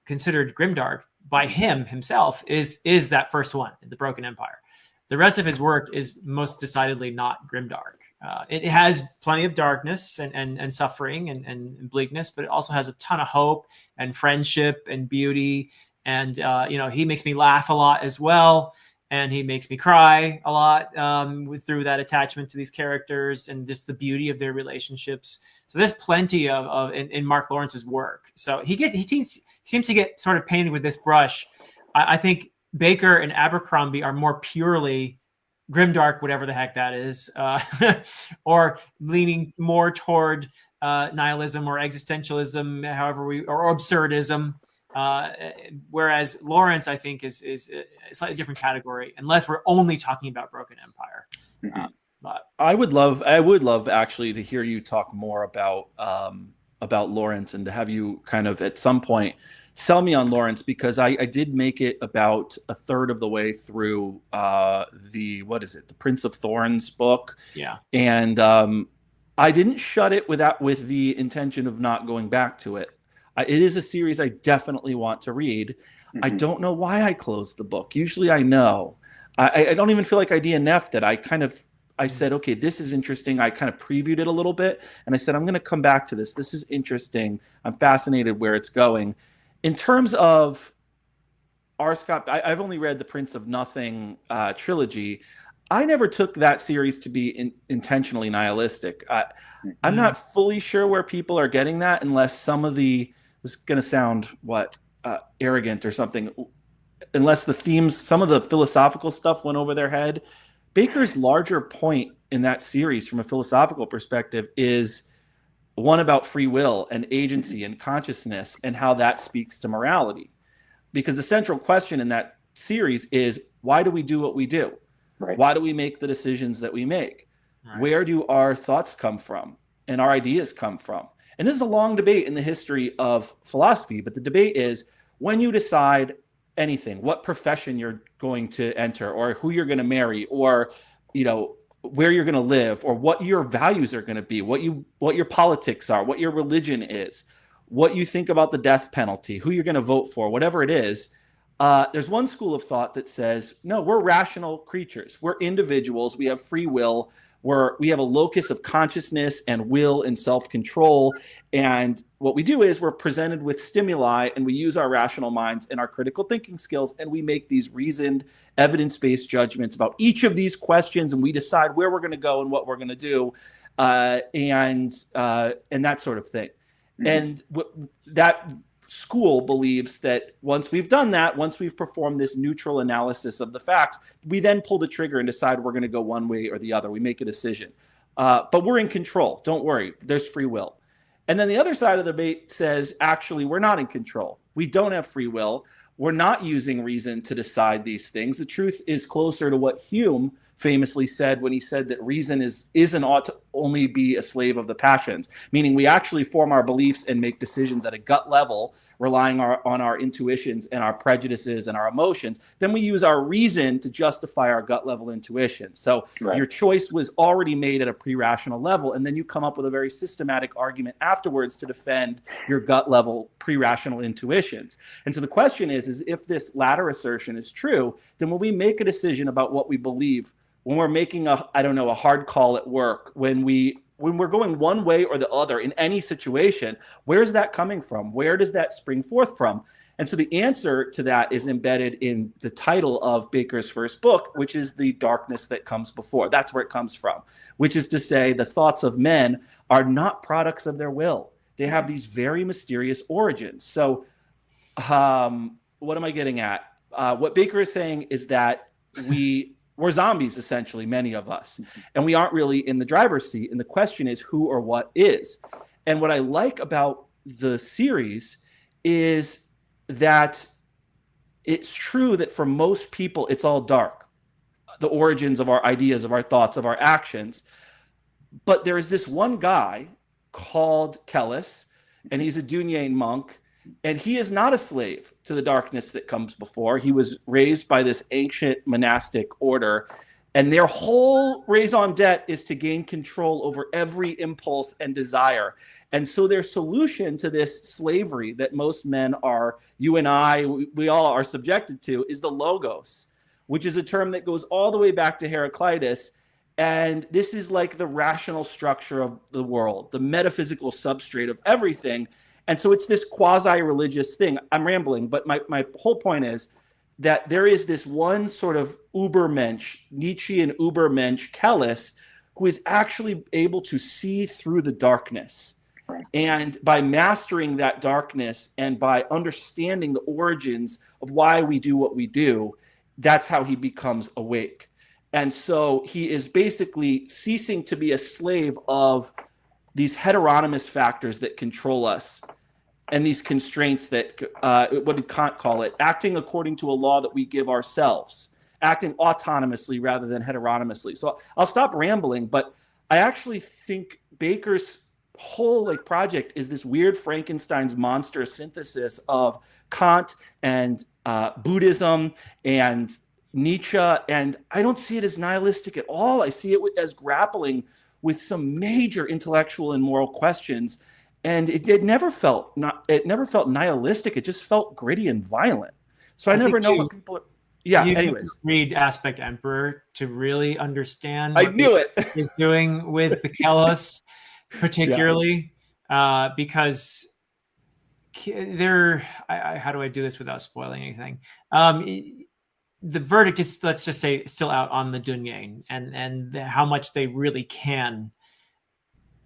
considered grimdark by him himself is that first one, The Broken Empire. The rest of his work is most decidedly not grimdark. It has plenty of darkness and suffering and bleakness, but it also has a ton of hope and friendship and beauty. And, he makes me laugh a lot as well. And he makes me cry a lot through that attachment to these characters and just the beauty of their relationships. So there's plenty of in Mark Lawrence's work. So he seems to get sort of painted with this brush. I think Bakker and Abercrombie are more purely grimdark, whatever the heck that is, or leaning more toward nihilism or existentialism, or absurdism. Whereas Lawrence, I think, is a slightly different category, unless we're only talking about Broken Empire. But I would love actually to hear you talk more about Lawrence, and to have you kind of at some point sell me on Lawrence, because I did make it about a third of the way through the Prince of Thorns book. Yeah. And I didn't shut it with the intention of not going back to it. It is a series I definitely want to read. Mm-hmm. I don't know why I closed the book. Usually I know. I don't even feel like I DNF'd it. I said, okay, this is interesting. I kind of previewed it a little bit, and I said, I'm going to come back to this. This is interesting. I'm fascinated where it's going. In terms of R. Scott, I've only read the Prince of Nothing trilogy. I never took that series to be intentionally nihilistic. I'm not fully sure where people are getting that, unless some of this is going to sound arrogant or something, unless the themes, some of the philosophical stuff went over their head. Bakker's larger point in that series from a philosophical perspective is one about free will and agency and consciousness, and how that speaks to morality. Because the central question in that series is, why do we do what we do? Right. Why do we make the decisions that we make? Right. Where do our thoughts come from and our ideas come from? And this is a long debate in the history of philosophy, but the debate is, when you decide anything, what profession you're going to enter, or who you're going to marry, or where you're going to live, or what your values are going to be, what your politics are, what your religion is, what you think about the death penalty, who you're going to vote for, whatever it is. There's one school of thought that says, no, we're rational creatures. We're individuals. We have free will. We have a locus of consciousness and will and self-control. And what we do is we're presented with stimuli, and we use our rational minds and our critical thinking skills, and we make these reasoned, evidence-based judgments about each of these questions, and we decide where we're going to go and what we're going to do, and that sort of thing. Mm-hmm. And that school believes that once we've done that, once we've performed this neutral analysis of the facts, we then pull the trigger and decide we're going to go one way or the other. We make a decision. But we're in control. Don't worry. There's free will. And then the other side of the debate says, actually, we're not in control. We don't have free will. We're not using reason to decide these things. The truth is closer to what Hume famously said when he said that reason isn't ought to only be a slave of the passions, meaning we actually form our beliefs and make decisions at a gut level, relying on our intuitions and our prejudices and our emotions. Then we use our reason to justify our gut level intuition. So Your choice was already made at a pre-rational level, and then you come up with a very systematic argument afterwards to defend your gut level pre-rational intuitions. And so the question is if this latter assertion is true, then when we make a decision about what we believe, when we're making a hard call at work, when we're going one way or the other in any situation, where's that coming from? Where does that spring forth from? And so the answer to that is embedded in the title of Bakker's first book, which is The Darkness That Comes Before. That's where it comes from, which is to say the thoughts of men are not products of their will. They have these very mysterious origins. So what am I getting at? What Bakker is saying is that we're zombies, essentially, many of us, and we aren't really in the driver's seat. And the question is who or what is. And what I like about the series is that it's true that for most people, it's all dark, the origins of our ideas, of our thoughts, of our actions. But there is this one guy called Kellis, and he's a Dunyan monk. And he is not a slave to the darkness that comes before. He was raised by this ancient monastic order, and their whole raison d'etre is to gain control over every impulse and desire. And so their solution to this slavery that most men are, you and I, we all are subjected to, is the logos, which is a term that goes all the way back to Heraclitus. And this is like the rational structure of the world, the metaphysical substrate of everything. And so it's this quasi-religious thing. I'm rambling, but my whole point is that there is this one sort of Ubermensch, Nietzschean Ubermensch, Kellis, who is actually able to see through the darkness. And by mastering that darkness and by understanding the origins of why we do what we do, that's how he becomes awake. And so he is basically ceasing to be a slave of these heteronymous factors that control us and these constraints that, what did Kant call it? Acting according to a law that we give ourselves, acting autonomously rather than heteronomously. So I'll stop rambling, but I actually think Bakker's whole project is this weird Frankenstein's monster synthesis of Kant and Buddhism and Nietzsche. And I don't see it as nihilistic at all. I see it as grappling with some major intellectual and moral questions, and it never felt nihilistic. It just felt gritty and violent. So I never know what people are. Yeah. Anyways, read Aspect Emperor to really understand. I knew it is doing with the Kellis, particularly because they're. How do I do this without spoiling anything? The verdict is, let's just say, still out on the Dunyan and how much they really can,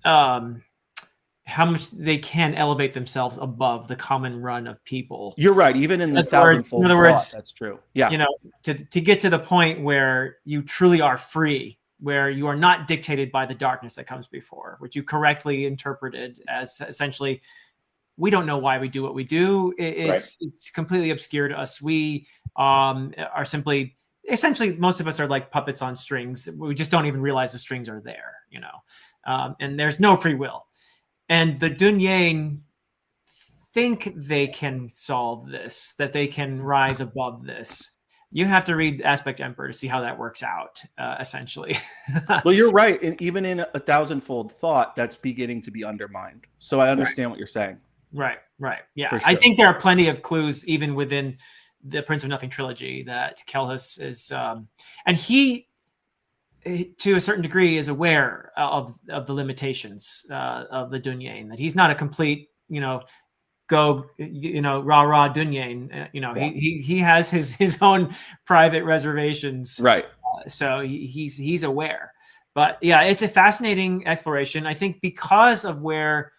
how much they can elevate themselves above the common run of people. You're right. Even in the thousandfold thought, that's true. Yeah. To get to the point where you truly are free, where you are not dictated by the darkness that comes before, which you correctly interpreted as essentially, we don't know why we do what we do. It's completely obscure to us. We are simply, essentially, most of us are like puppets on strings. We just don't even realize the strings are there, and there's no free will. And the Dunyan think they can solve this, that they can rise above this. you have to read Aspect Emperor to see how that works out, essentially. Well, you're right. And even in a thousandfold thought, that's beginning to be undermined. So I understand what you're saying. Right. Yeah. For sure. I think there are plenty of clues, even within the Prince of Nothing trilogy, that Kelhus is, and he, to a certain degree, is aware of the limitations of the Dunyain, that he's not a complete, rah rah Dunyain. He has his own private reservations. Right. So he's aware. But yeah, it's a fascinating exploration. I think because of where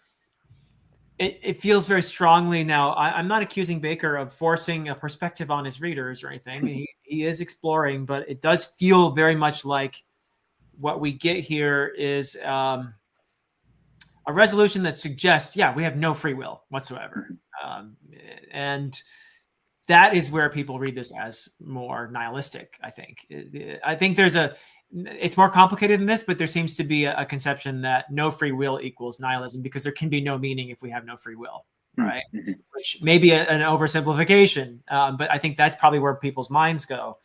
it feels very strongly now. I'm not accusing Bakker of forcing a perspective on his readers or anything. He is exploring, but it does feel very much like what we get here is a resolution that suggests, we have no free will whatsoever. And that is where people read this as more nihilistic, I think. I think it's more complicated than this, but there seems to be a conception that no free will equals nihilism, because there can be no meaning if we have no free will, right? Which may be an oversimplification, but I think that's probably where people's minds go.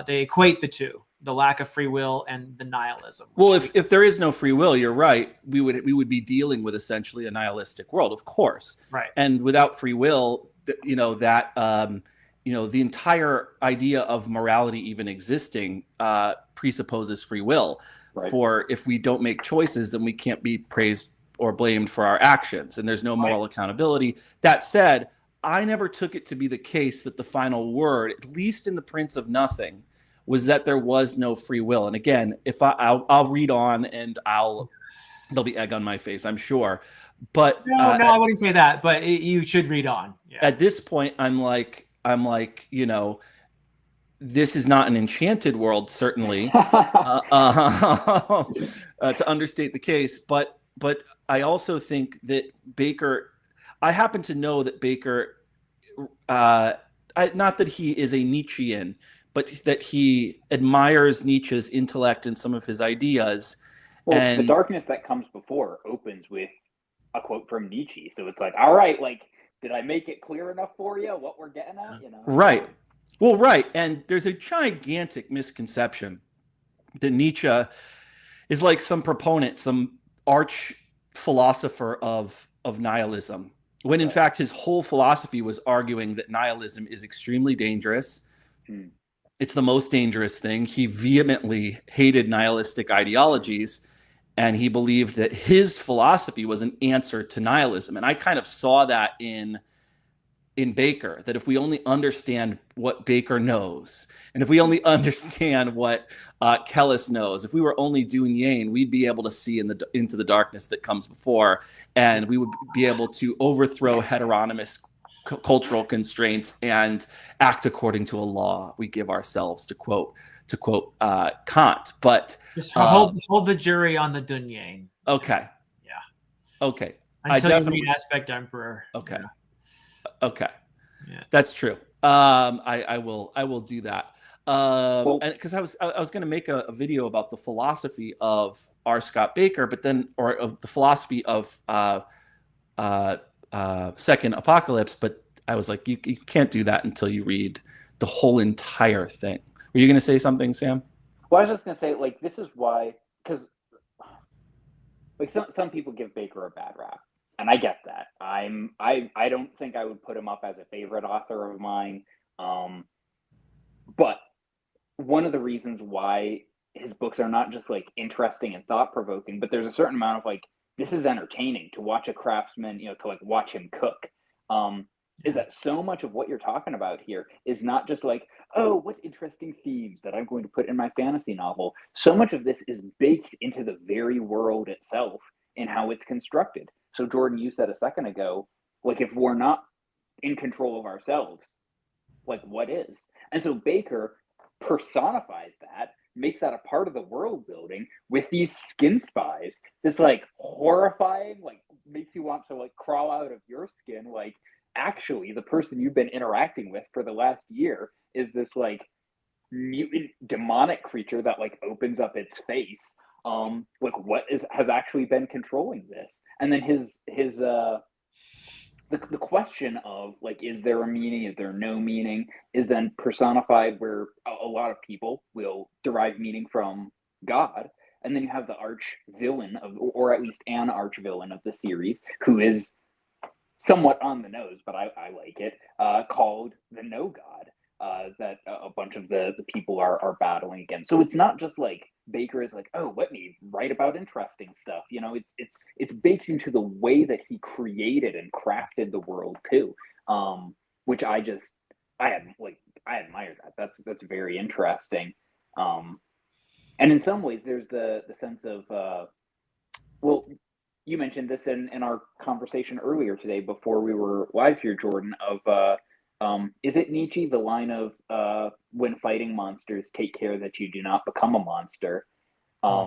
They equate the two, the lack of free will and the nihilism. Well, if there is no free will, you're right. We would be dealing with essentially a nihilistic world, of course. Right. And without free will, the entire idea of morality even existing presupposes free will. Right. For if we don't make choices, then we can't be praised or blamed for our actions, and there's no moral accountability. That said, I never took it to be the case that the final word, at least in the Prince of Nothing, was that there was no free will. And again, if I'll read on, and there'll be egg on my face, I'm sure. But no, I wouldn't say that. But you should read on. Yeah. At this point, I'm like, this is not an enchanted world, certainly, to understate the case. But I also think that Bakker, I happen to know that Bakker, not that he is a Nietzschean, but that he admires Nietzsche's intellect and some of his ideas. Well, and the darkness that comes before opens with a quote from Nietzsche. So it's like, all right, like, did I make it clear enough for you what we're getting at? Right. Well, right. And there's a gigantic misconception that Nietzsche is like some proponent, some arch philosopher of nihilism, when in fact his whole philosophy was arguing that nihilism is extremely dangerous. It's the most dangerous thing. He vehemently hated nihilistic ideologies, and he believed that his philosophy was an answer to nihilism. And I kind of saw that in Bakker, that if we only understand what Bakker knows, and if we only understand what Kelhus knows, if we were only Dunyain, we'd be able to see into the darkness that comes before, and we would be able to overthrow heteronymous cultural constraints and act according to a law we give ourselves, to quote Kant. But just hold the jury on the Dunyain. Okay. Yeah. Okay. Until you read Aspect Emperor. Okay. Yeah. Okay. Yeah. That's true. I will do that. And because I was going to make a video about the philosophy of R. Scott Bakker, but then, or of the philosophy of Second Apocalypse, but I was like, you can't do that until you read the whole entire thing. Were you going to say something, Sam? Well, I was just going to say, like, this is why, because like some people give Bakker a bad rap, and I get that. I don't think I would put him up as a favorite author of mine, but one of the reasons why his books are not just like interesting and thought-provoking, but there's a certain amount of like, this is entertaining to watch a craftsman, to like watch him cook, is that so much of what you're talking about here is not just like, oh, what interesting themes that I'm going to put in my fantasy novel. So much of this is baked into the very world itself and how it's constructed. So Jordan, you said a second ago, like, if we're not in control of ourselves, like, what is? And so Bakker personifies that, makes that a part of the world building with these skin spies. That's like horrifying, like makes you want to like crawl out of your skin. Like, actually, the person you've been interacting with for the last year is this like mutant demonic creature that like opens up its face. Like, what has actually been controlling this? And then his the question of like, is there a meaning? Is there no meaning? Is then personified where a lot of people will derive meaning from God. And then you have the arch villain of, or at least an arch villain of the series, who is somewhat on the nose, but I like it, called the No God, that a bunch of the people are battling against. So it's not just like Bakker is like, oh, let me write about interesting stuff. You know, it's baked into the way that he created and crafted the world too, which I admire that. That's very interesting. And in some ways, there's the sense of well, you mentioned this in our conversation earlier today before we were live here, Jordan, of is it Nietzsche, the line of when fighting monsters, take care that you do not become a monster?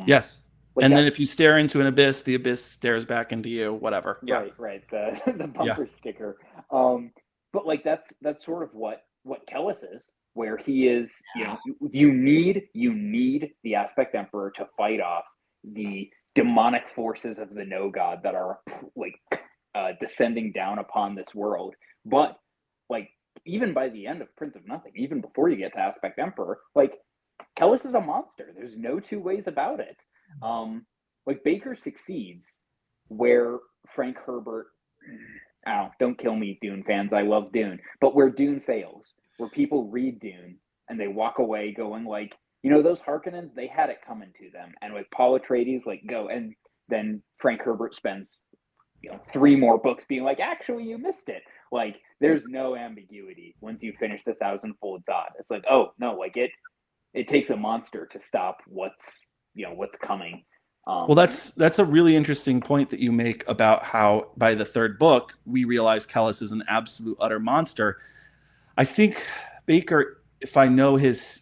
Yes. Like And then if you stare into an abyss, the abyss stares back into you, whatever. Yeah. Right. The bumper sticker. But like that's sort of what Kellis is, where he is, you know, you need the Aspect Emperor to fight off the demonic forces of the No God that are like descending down upon this world. But like even by the end of Prince of Nothing, even before you get to Aspect Emperor, like Kellis is a monster. There's no two ways about it. Like Bakker succeeds where Frank Herbert, don't kill me, Dune fans, I love Dune, but where Dune fails, where people read Dune and they walk away going like, you know, those Harkonnens, they had it coming to them. And with Paul Atreides, like, go. And then Frank Herbert spends, 3 more books being like, actually, you missed it. Like, there's no ambiguity once you finish the Thousandfold Dot. It's like, oh, no, like, it takes a monster to stop what's coming. Well, that's a really interesting point that you make about how by the 3rd book, we realize Kellis is an absolute utter monster. I think Bakker, if I know his...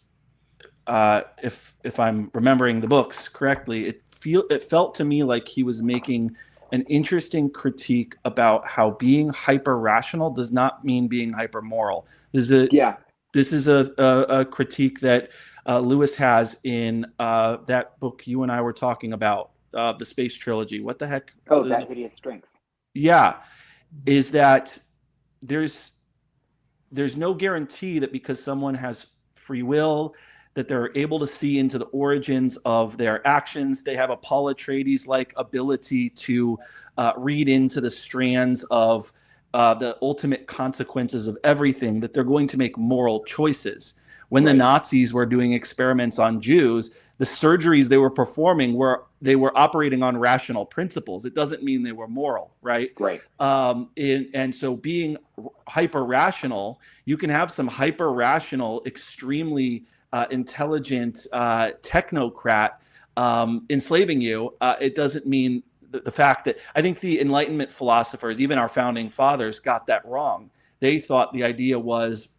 if I'm remembering the books correctly, it felt to me like he was making an interesting critique about how being hyper rational does not mean being hyper moral. This is a critique that Lewis has in that book you and I were talking about, the Space Trilogy. What the heck? Oh, That Hideous Strength. Yeah, is that there's no guarantee that because someone has free will, that they're able to see into the origins of their actions. They have a Paul Atreides-like ability to read into the strands of the ultimate consequences of everything, that they're going to make moral choices. When the Nazis were doing experiments on Jews, the surgeries they were performing they were operating on rational principles. It doesn't mean they were moral, right? Right. And so being hyper-rational, you can have some hyper-rational, extremely intelligent technocrat enslaving you. It doesn't mean the fact that I think the Enlightenment philosophers, even our founding fathers, got that wrong. They thought the idea was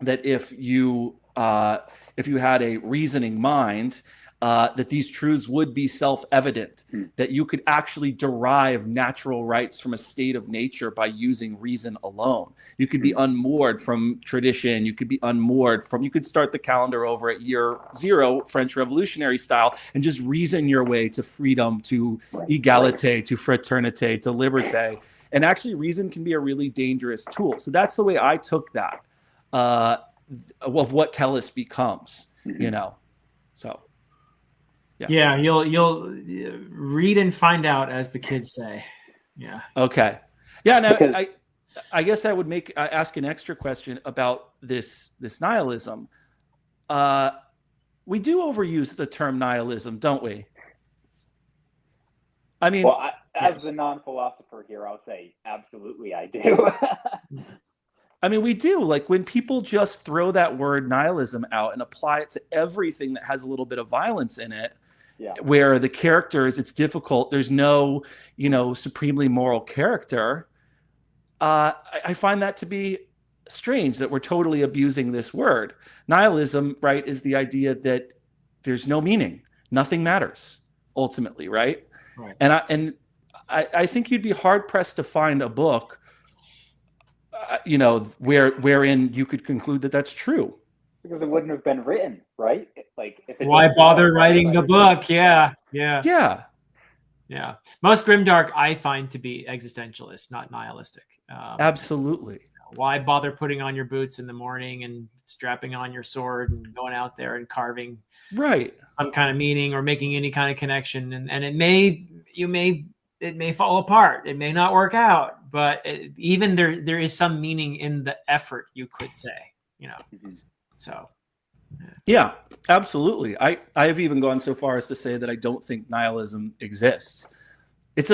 that if you had a reasoning mind, that these truths would be self-evident, that you could actually derive natural rights from a state of nature by using reason alone. You could be unmoored from tradition. You could be unmoored from, you could start the calendar over at year 0, French Revolutionary style, and just reason your way to freedom, to egalite, to fraternite, to liberté. And actually reason can be a really dangerous tool. So that's the way I took that, of what Kellis becomes, so. Yeah, you'll read and find out, as the kids say. Yeah. Okay. Yeah. Now, I guess I would ask an extra question about this nihilism. We do overuse the term nihilism, don't we? I mean, well, as the non-philosopher here, I'll say absolutely, I do. I mean, we do. Like when people just throw that word nihilism out and apply it to everything that has a little bit of violence in it. Yeah. Where the characters, it's difficult. There's no, supremely moral character. I find that to be strange that we're totally abusing this word. Nihilism, right, is the idea that there's no meaning. Nothing matters, ultimately, right? Right. And I think you'd be hard pressed to find a book, wherein you could conclude that that's true. Because it wouldn't have been written, right? Like, if it why bother writing the book? Yeah. Yeah. Most grimdark I find to be existentialist, not nihilistic. Absolutely. Why bother putting on your boots in the morning and strapping on your sword and going out there and carving Right. some kind of meaning or making any kind of connection? And it may fall apart. It may not work out, but even there is some meaning in the effort, you could say, so. Yeah, absolutely. I have even gone so far as to say that I don't think nihilism exists. It's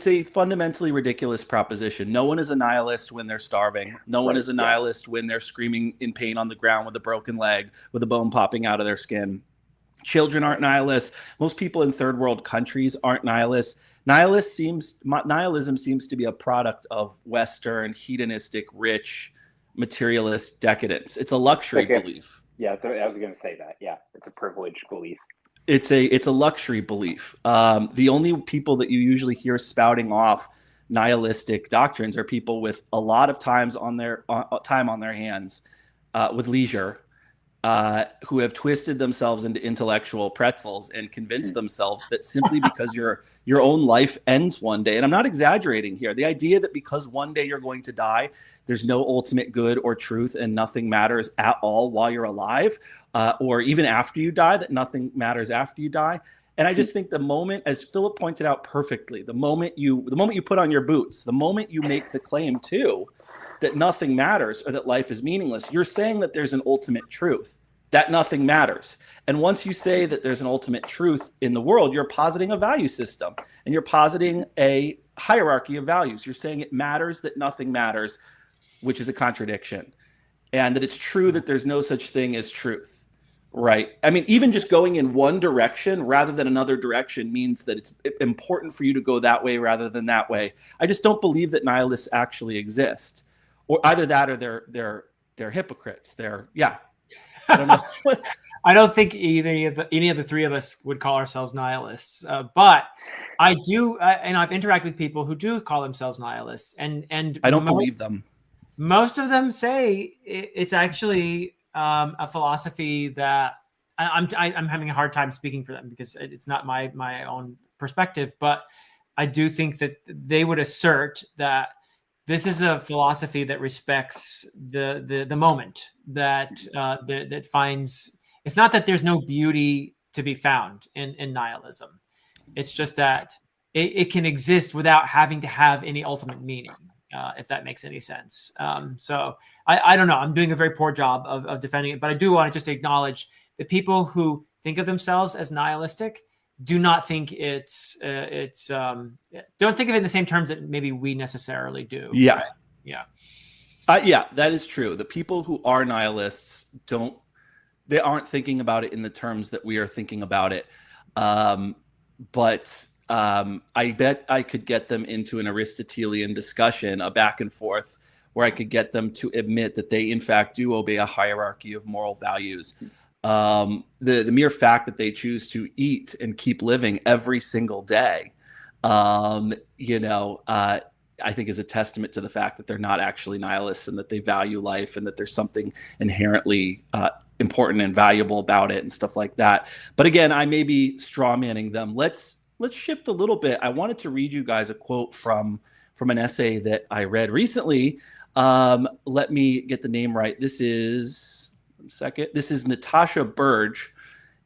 a fundamentally ridiculous proposition. No one is a nihilist when they're starving. No one is a nihilist when they're screaming in pain on the ground with a broken leg, with a bone popping out of their skin. Children aren't nihilists. Most people in third world countries aren't nihilists. Nihilism seems to be a product of Western, hedonistic, rich, materialist decadence. It's a luxury belief. Yeah, I was going to say that. Yeah, it's a privileged belief. It's a luxury belief. The only people that you usually hear spouting off nihilistic doctrines are people with a lot of time on their hands, with leisure, who have twisted themselves into intellectual pretzels and convinced themselves that simply because your own life ends one day, and I'm not exaggerating here, the idea that because one day you're going to die, there's no ultimate good or truth and nothing matters at all while you're alive, or even after you die, that nothing matters after you die. And I just think the moment, as Philip pointed out perfectly, the moment you put on your boots, the moment you make the claim too that nothing matters or that life is meaningless, you're saying that there's an ultimate truth, that nothing matters. And once you say that there's an ultimate truth in the world, you're positing a value system and you're positing a hierarchy of values. You're saying it matters that nothing matters, which is a contradiction, and that it's true that there's no such thing as truth, right? I mean, even just going in one direction rather than another direction means that it's important for you to go that way rather than that way. I just don't believe that nihilists actually exist, or either that or they're hypocrites. I don't know. I don't think any of the three of us would call ourselves nihilists, but I do, and I've interacted with people who do call themselves nihilists, and I don't believe them. Most of them say it's actually a philosophy that I'm having a hard time speaking for them because it's not my own perspective, but I do think that they would assert that this is a philosophy that respects the moment, that finds, it's not that there's no beauty to be found in nihilism. It's just that it can exist without having to have any ultimate meaning. If that makes any sense. So I don't know. I'm doing a very poor job of defending it, but I do want to just acknowledge that people who think of themselves as nihilistic do not think don't think of it in the same terms that maybe we necessarily do. Yeah. Right? Yeah. Yeah, that is true. The people who are nihilists they aren't thinking about it in the terms that we are thinking about it. But I bet I could get them into an Aristotelian discussion, a back and forth, where I could get them to admit that they, in fact, do obey a hierarchy of moral values. The mere fact that they choose to eat and keep living every single day, I think is a testament to the fact that they're not actually nihilists and that they value life and that there's something inherently important and valuable about it and stuff like that. But again, I may be strawmanning them. Let's shift a little bit. I wanted to read you guys a quote from an essay that I read recently. Let me get the name right. This is Natasha Burge,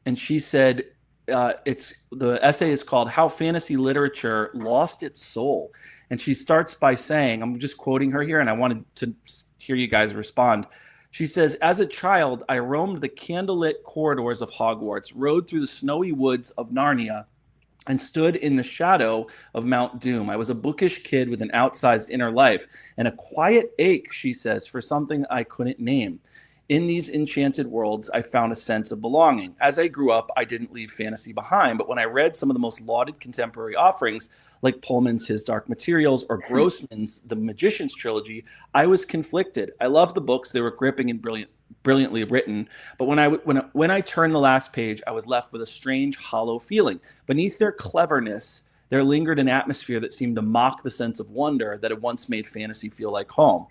and she said the essay is called "How Fantasy Literature Lost Its Soul." And she starts by saying, I'm just quoting her here, and I wanted to hear you guys respond. She says, "As a child, I roamed the candlelit corridors of Hogwarts, rode through the snowy woods of Narnia, and stood in the shadow of Mount Doom. I was a bookish kid with an outsized inner life and a quiet ache," she says, "for something I couldn't name. In these enchanted worlds, I found a sense of belonging. As I grew up, I didn't leave fantasy behind, but when I read some of the most lauded contemporary offerings, like Pullman's His Dark Materials or Grossman's The Magician's Trilogy, I was conflicted. I loved the books. They were gripping and brilliantly written. But when I turned the last page, I was left with a strange, hollow feeling. Beneath their cleverness, there lingered an atmosphere that seemed to mock the sense of wonder that had once made fantasy feel like home."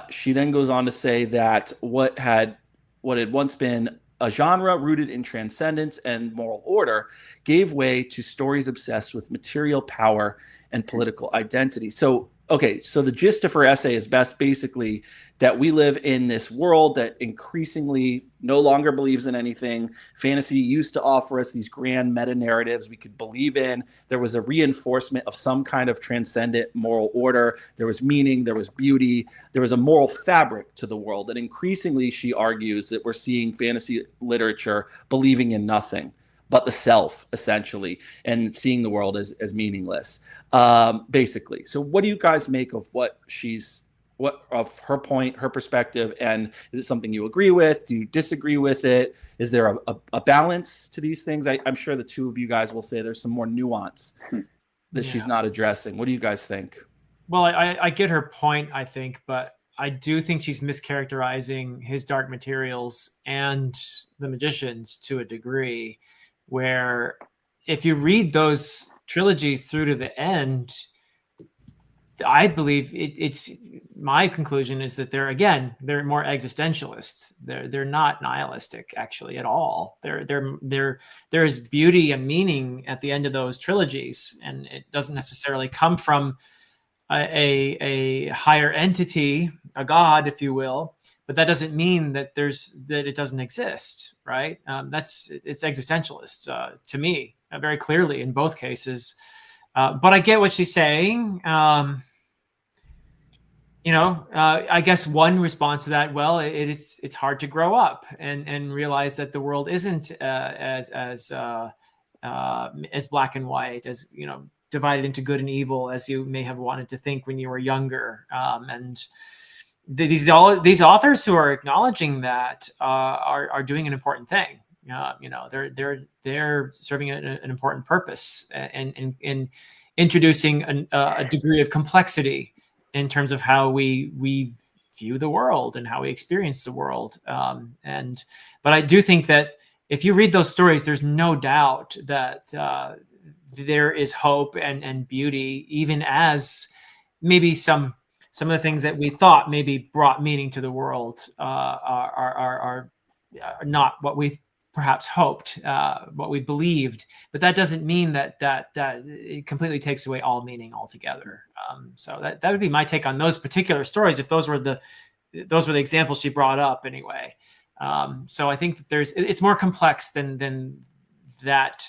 She then goes on to say that what had once been a genre rooted in transcendence and moral order gave way to stories obsessed with material power and political identity. So, okay, so the gist of her essay is basically that we live in this world that increasingly no longer believes in anything. Fantasy used to offer us these grand meta narratives we could believe in. There was a reinforcement of some kind of transcendent moral order. There was meaning, there was beauty, there was a moral fabric to the world. And increasingly, she argues that we're seeing fantasy literature believing in nothing but the self, essentially, and seeing the world as meaningless, basically. So what do you guys make of what of her point, her perspective, and is it something you agree with? Do you disagree with it? Is there a balance to these things? I'm sure the two of you guys will say there's some more nuance that she's not addressing. What do you guys think? Well, I get her point, I think, but I do think she's mischaracterizing his Dark Materials and The Magicians to a degree, where if you read those trilogies through to the end, I believe it's my conclusion is that they're more existentialists. They're not nihilistic actually at all. There is beauty and meaning at the end of those trilogies, and it doesn't necessarily come from a higher entity, a god, if you will, but that doesn't mean that it doesn't exist, right? It's existentialist to me, very clearly in both cases. But I get what she's saying. I guess one response to that, well, it's hard to grow up and realize that the world isn't as black and white, as divided into good and evil as you may have wanted to think when you were younger. And these authors who are acknowledging that are doing an important thing. They're serving an important purpose in introducing a degree of complexity in terms of how we view the world and how we experience the world. But I do think that if you read those stories, there's no doubt that there is hope and beauty, even as maybe some of the things that we thought maybe brought meaning to the world are not what we perhaps hoped, what we believed. But that doesn't mean that it completely takes away all meaning altogether. So that would be my take on those particular stories, if those were the examples she brought up anyway. So I think that it's more complex than that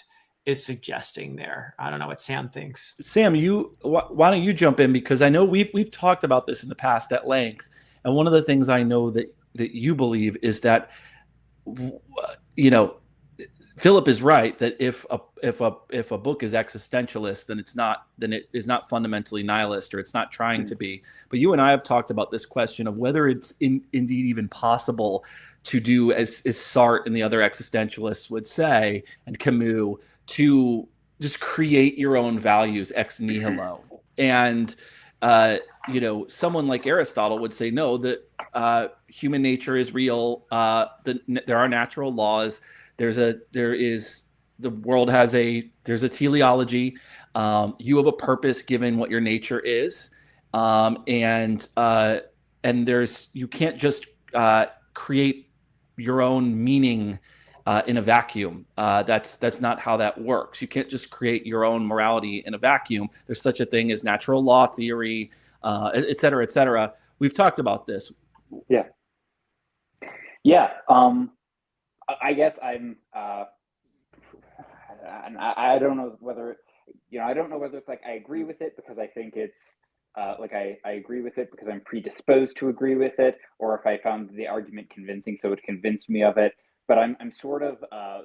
is suggesting there. I don't know what Sam thinks. Sam, why don't you jump in, because I know we've talked about this in the past at length, and one of the things I know that you believe is that Philip is right that if a book is existentialist, then it is not fundamentally nihilist, or it's not trying to be. But you and I have talked about this question of whether it's indeed even possible to do as Sartre and the other existentialists would say, and Camus, to just create your own values ex nihilo. And someone like Aristotle would say no, that human nature is real. There are natural laws. There's a teleology. You have a purpose given what your nature is, and you can't just create your own meaning in a vacuum. That's not how that works. You can't just create your own morality in a vacuum. There's such a thing as natural law theory, et cetera, et cetera. We've talked about this. Yeah. I guess I'm. And I don't know whether it's like I agree with it because I think it's I agree with it because I'm predisposed to agree with it, or if I found the argument convincing, so it convinced me of it. But I'm sort of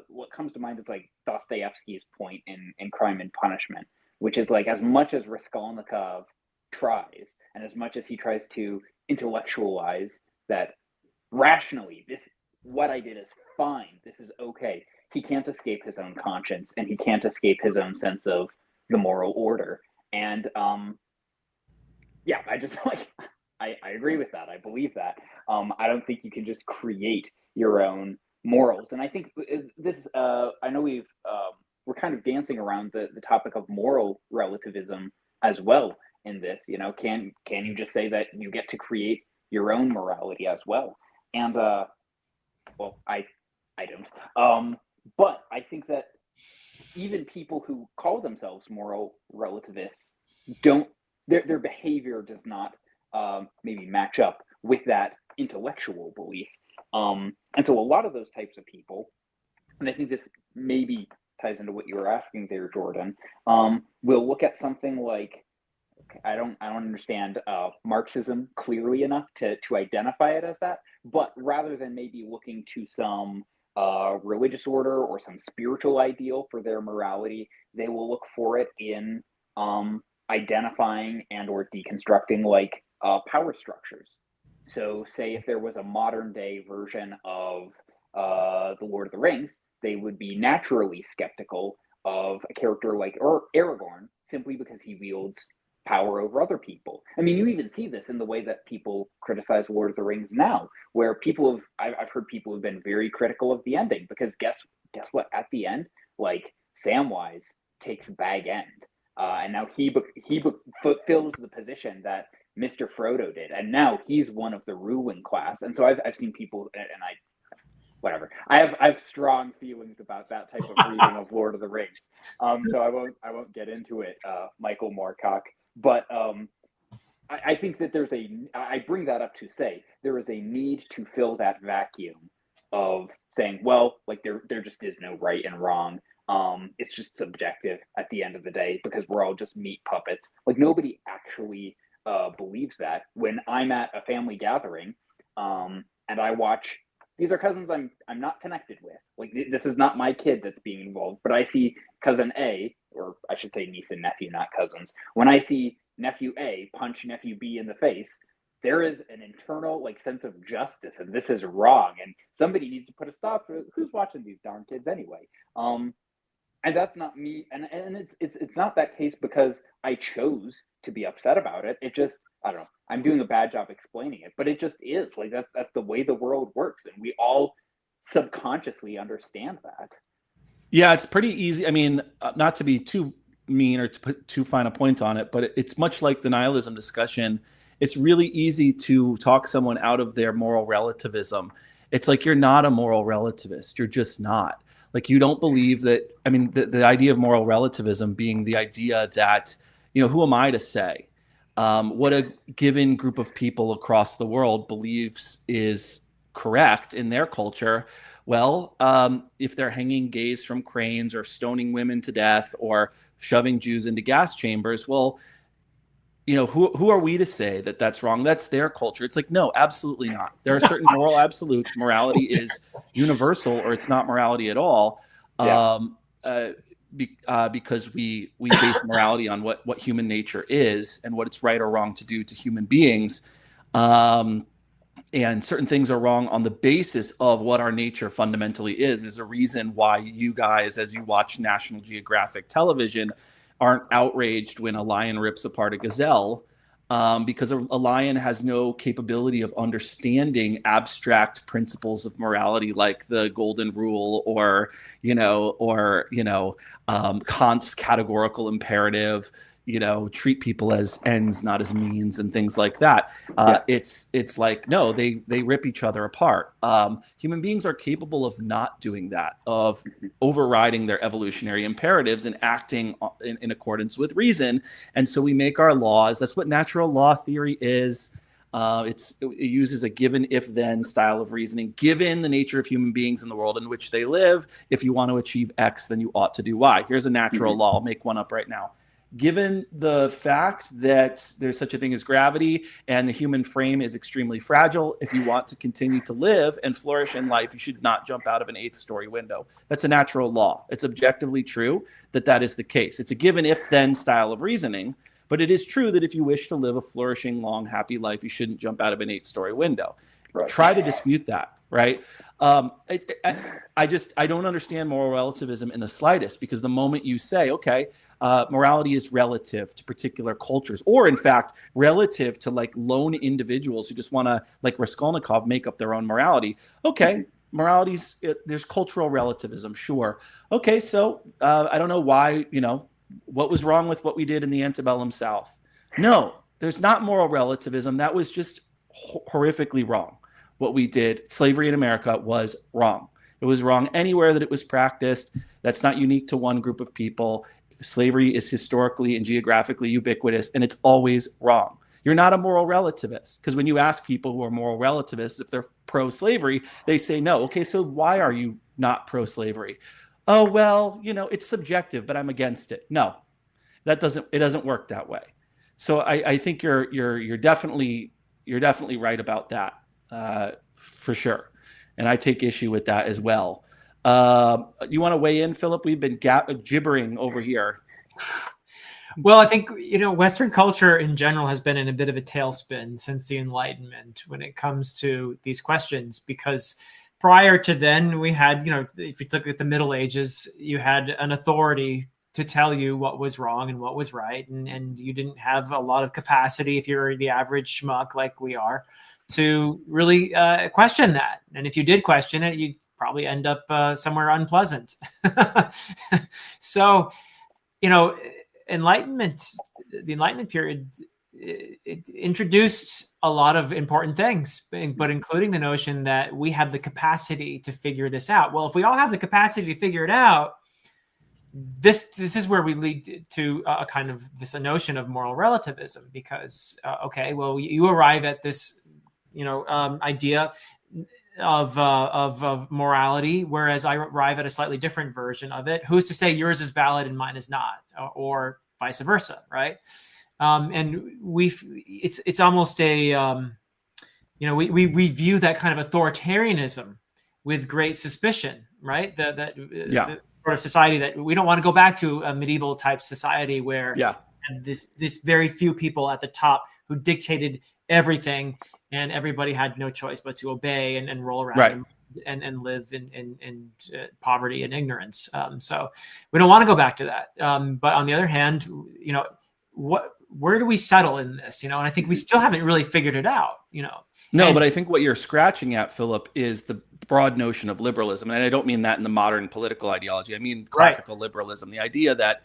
what comes to mind is like Dostoevsky's point in Crime and Punishment, which is like, as much as Raskolnikov tries, and as much as he tries to intellectualize that rationally, what I did is fine, this is okay, he can't escape his own conscience, and he can't escape his own sense of the moral order. And I just I agree with that. I believe that. I don't think you can just create your own morals. And I think this, I know we're kind of dancing around the topic of moral relativism as well in this. Can you just say that you get to create your own morality as well? And I don't. But I think that even people who call themselves moral relativists don't, their behavior does not maybe match up with that intellectual belief. And so a lot of those types of people, and I think this maybe ties into what you were asking there, Jordan, will look at something like, I don't understand Marxism clearly enough to identify it as that, but rather than maybe looking to some religious order or some spiritual ideal for their morality, they will look for it in identifying and or deconstructing like power structures. So say if there was a modern day version of the Lord of the Rings, they would be naturally skeptical of a character like Aragorn simply because he wields power over other people. I mean, you even see this in the way that people criticize Lord of the Rings now, where people have, I've heard people have been very critical of the ending because guess what? At the end, like Samwise takes Bag End, and now he fulfills the position that Mr. Frodo did, and now he's one of the ruling class. And so I've seen people, and whatever. I have strong feelings about that type of reading of Lord of the Rings. So I won't get into it, Michael Moorcock. But I think that I bring that up to say there is a need to fill that vacuum of saying, well, like there just is no right and wrong. It's just subjective at the end of the day because we're all just meat puppets. Like nobody actually believes that. When I'm at a family gathering and I watch, these are cousins I'm not connected with. Like this is not my kid that's being involved, but I see cousin A, or I should say niece and nephew, not cousins. When I see nephew A punch nephew B in the face, there is an internal like sense of justice, and this is wrong, and somebody needs to put a stop to it. Who's watching these darn kids anyway? And that's not me, and it's not that case because I chose to be upset about it. It just, I don't know. I'm doing a bad job explaining it, but it just is like that's the way the world works, and we all subconsciously understand that. Yeah, it's pretty easy. I mean, not to be too mean or to put too fine a point on it, but it's much like the nihilism discussion. It's really easy to talk someone out of their moral relativism. It's like you're not a moral relativist. You're just not. Like you don't believe that. I mean, the idea of moral relativism being the idea that, who am I to say what a given group of people across the world believes is correct in their culture. Well, if they're hanging gays from cranes or stoning women to death or shoving Jews into gas chambers, well, who are we to say that that's wrong? That's their culture. It's like, no, absolutely not. There are certain moral absolutes. Morality is universal, or it's not morality at all. Yeah. Because we base morality on what human nature is and what it's right or wrong to do to human beings. And certain things are wrong on the basis of what our nature fundamentally is. There's a reason why you guys, as you watch National Geographic television, aren't outraged when a lion rips apart a gazelle, because a lion has no capability of understanding abstract principles of morality like the golden rule or Kant's categorical imperative, treat people as ends, not as means, and things like that. It's like, no, they rip each other apart. Human beings are capable of not doing that, of overriding their evolutionary imperatives and acting in accordance with reason. And so we make our laws. That's what natural law theory is. It uses a given if-then style of reasoning. Given the nature of human beings in the world in which they live, if you want to achieve X, then you ought to do Y. Here's a natural law. I'll make one up right now. Given the fact that there's such a thing as gravity and the human frame is extremely fragile, if you want to continue to live and flourish in life, you should not jump out of an 8th-story window. That's a natural law. It's objectively true that is the case. It's a given if-then style of reasoning, but it is true that if you wish to live a flourishing, long, happy life, you shouldn't jump out of an 8th-story window. Right. Try to dispute that, right? I don't understand moral relativism in the slightest, because the moment you say, okay, morality is relative to particular cultures, or in fact, relative to like lone individuals who just want to, like Raskolnikov, make up their own morality. Okay, morality's, there's cultural relativism, sure. Okay, so I don't know why, what was wrong with what we did in the antebellum South? No, there's not moral relativism. That was just horrifically wrong. What we did, slavery in America, was wrong. It was wrong anywhere that it was practiced. That's not unique to one group of people. Slavery is historically and geographically ubiquitous, and it's always wrong. You're not a moral relativist, because when you ask people who are moral relativists if they're pro-slavery, they say no. Okay, so why are you not pro-slavery? Oh, well, it's subjective, but I'm against it. No, it doesn't work that way. So I think you're definitely right about that, for sure. And I take issue with that as well. You want to weigh in, Philip? We've been gibbering over here. Well, I think, Western culture in general has been in a bit of a tailspin since the Enlightenment when it comes to these questions, because prior to then we had, if you look at the Middle Ages, you had an authority to tell you what was wrong and what was right. And you didn't have a lot of capacity, if you're the average schmuck like we are, to really question that. And if you did question it, you'd probably end up somewhere unpleasant. So, the Enlightenment period, it introduced a lot of important things, but including the notion that we have the capacity to figure this out. Well, if we all have the capacity to figure it out, this is where we lead to a notion of moral relativism, because you arrive at this idea of morality, whereas I arrive at a slightly different version of it. Who's to say yours is valid and mine is not, or vice versa, right? And it's almost a we view that kind of authoritarianism with great suspicion, right? The sort of society that we don't want to go back to, a medieval type society where this very few people at the top who dictated everything, and everybody had no choice but to obey and roll around and live in poverty and ignorance. So we don't want to go back to that. But on the other hand, where do we settle in this? And I think we still haven't really figured it out. No, but I think what you're scratching at, Philip, is the broad notion of liberalism. And I don't mean that in the modern political ideology. I mean classical liberalism, the idea that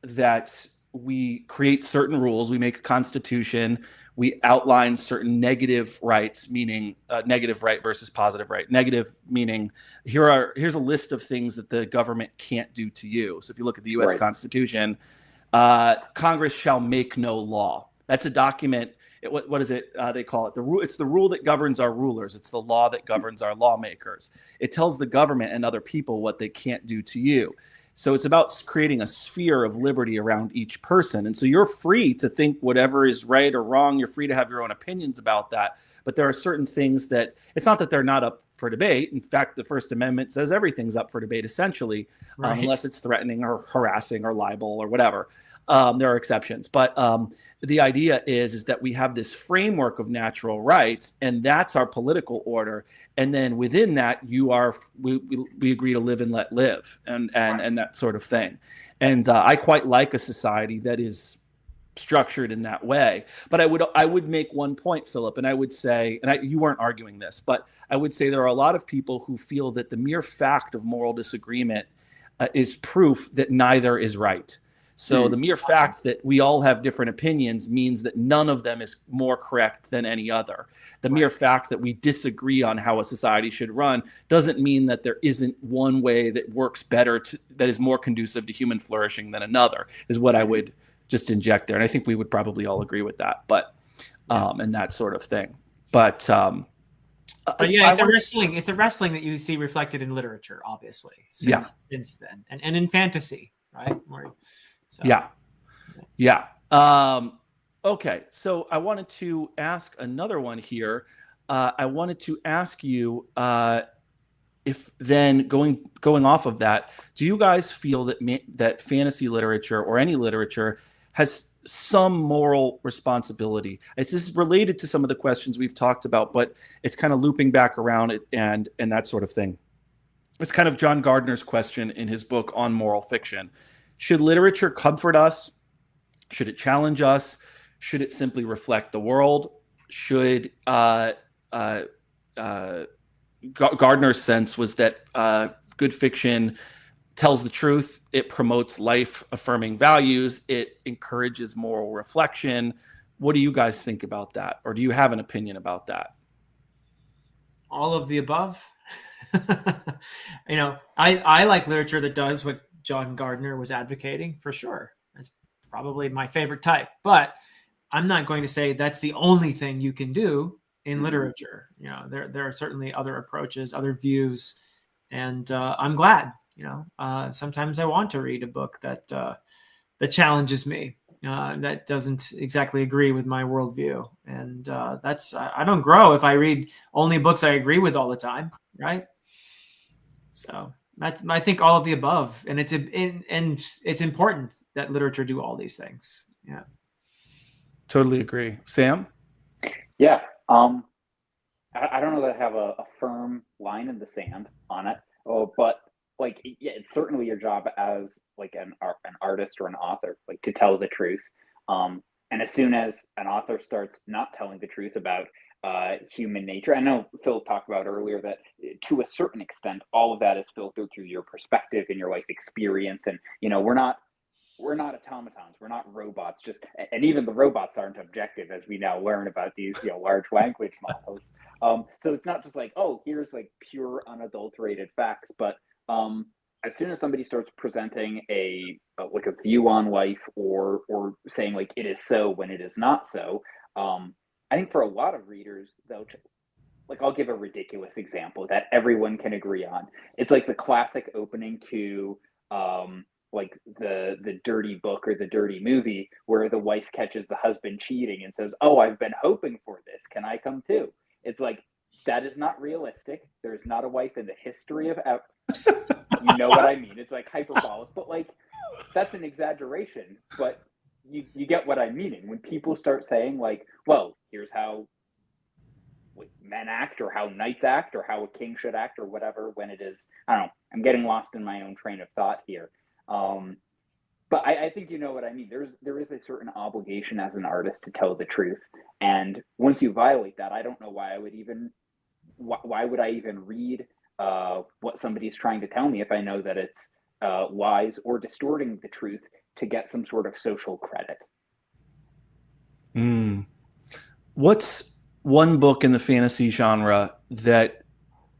that we create certain rules, we make a constitution, we outline certain negative rights, meaning negative right versus positive right. Negative meaning here's a list of things that the government can't do to you. So if you look at the U.S. Constitution, Congress shall make no law. That's a document. What is it? They call it the rule. It's the rule that governs our rulers. It's the law that governs our lawmakers. It tells the government and other people what they can't do to you. So it's about creating a sphere of liberty around each person. And so you're free to think whatever is right or wrong. You're free to have your own opinions about that. But there are certain things that it's not that they're not up for debate. In fact, the First Amendment says everything's up for debate, essentially, unless it's threatening or harassing or libel or whatever. There are exceptions. But the idea is that we have this framework of natural rights, and that's our political order. And then within that, we agree to live and let live, and that sort of thing. And I quite like a society that is structured in that way. But I would make one point, Philip, and I would say, you weren't arguing this, but I would say there are a lot of people who feel that the mere fact of moral disagreement is proof that neither is right. So the mere fact that we all have different opinions means that none of them is more correct than any other. The mere fact that we disagree on how a society should run doesn't mean that there isn't one way that works better, that is more conducive to human flourishing than another, is what I would just inject there. And I think we would probably all agree with that, but and that sort of thing. But it's a wrestling that you see reflected in literature, obviously, since then, and in fantasy, right? So. Okay, so I wanted to ask another one here. I wanted to ask you if then going off of that, do you guys feel that fantasy literature or any literature has some moral responsibility? This is related to some of the questions we've talked about, but it's kind of looping back around it and that sort of thing. It's kind of John Gardner's question in his book on moral fiction. Should literature comfort us? Should it challenge us? Should it simply reflect the world? Should Gardner's sense was that good fiction tells the truth. It promotes life-affirming values. It encourages moral reflection. What do you guys think about that? Or do you have an opinion about that? All of the above. I like literature that does what John Gardner was advocating, for sure. That's probably my favorite type, but I'm not going to say that's the only thing you can do in literature. There are certainly other approaches, other views, and I'm glad. Sometimes I want to read a book that challenges me, that doesn't exactly agree with my worldview, and I don't grow if I read only books I agree with all the time, right? So I think all of the above, and it's important that literature do all these things. Yeah. Totally agree. Sam? Yeah. I don't know that I have a firm line in the sand on it. Oh, but like, yeah, it's certainly your job as like an artist or an author, like to tell the truth. And as soon as an author starts not telling the truth about human nature, I know Phil talked about earlier that to a certain extent, all of that is filtered through your perspective and your life experience. And we're not automatons, we're not robots. And even the robots aren't objective, as we now learn about these large language models. So it's not just like, oh, here's like pure unadulterated facts, but as soon as somebody starts presenting a view on life or saying like it is so when it is not so, I think for a lot of readers, I'll give a ridiculous example that everyone can agree on. It's like the classic opening to like the dirty book or the dirty movie where the wife catches the husband cheating and says, "Oh, I've been hoping for this. Can I come too?" It's like, that is not realistic. There's not a wife in the history of you know what I mean. It's like hyperbolic, but like that's an exaggeration. But you get what I'm meaning. When people start saying like, well, here's how men act or how knights act or how a king should act or whatever, when it is, I don't know, I'm getting lost in my own train of thought here. But I think you know what I mean. There is a certain obligation as an artist to tell the truth. And once you violate that, I don't know why would I even read what somebody's trying to tell me if I know that it's lies or distorting the truth to get some sort of social credit. What's one book in the fantasy genre that,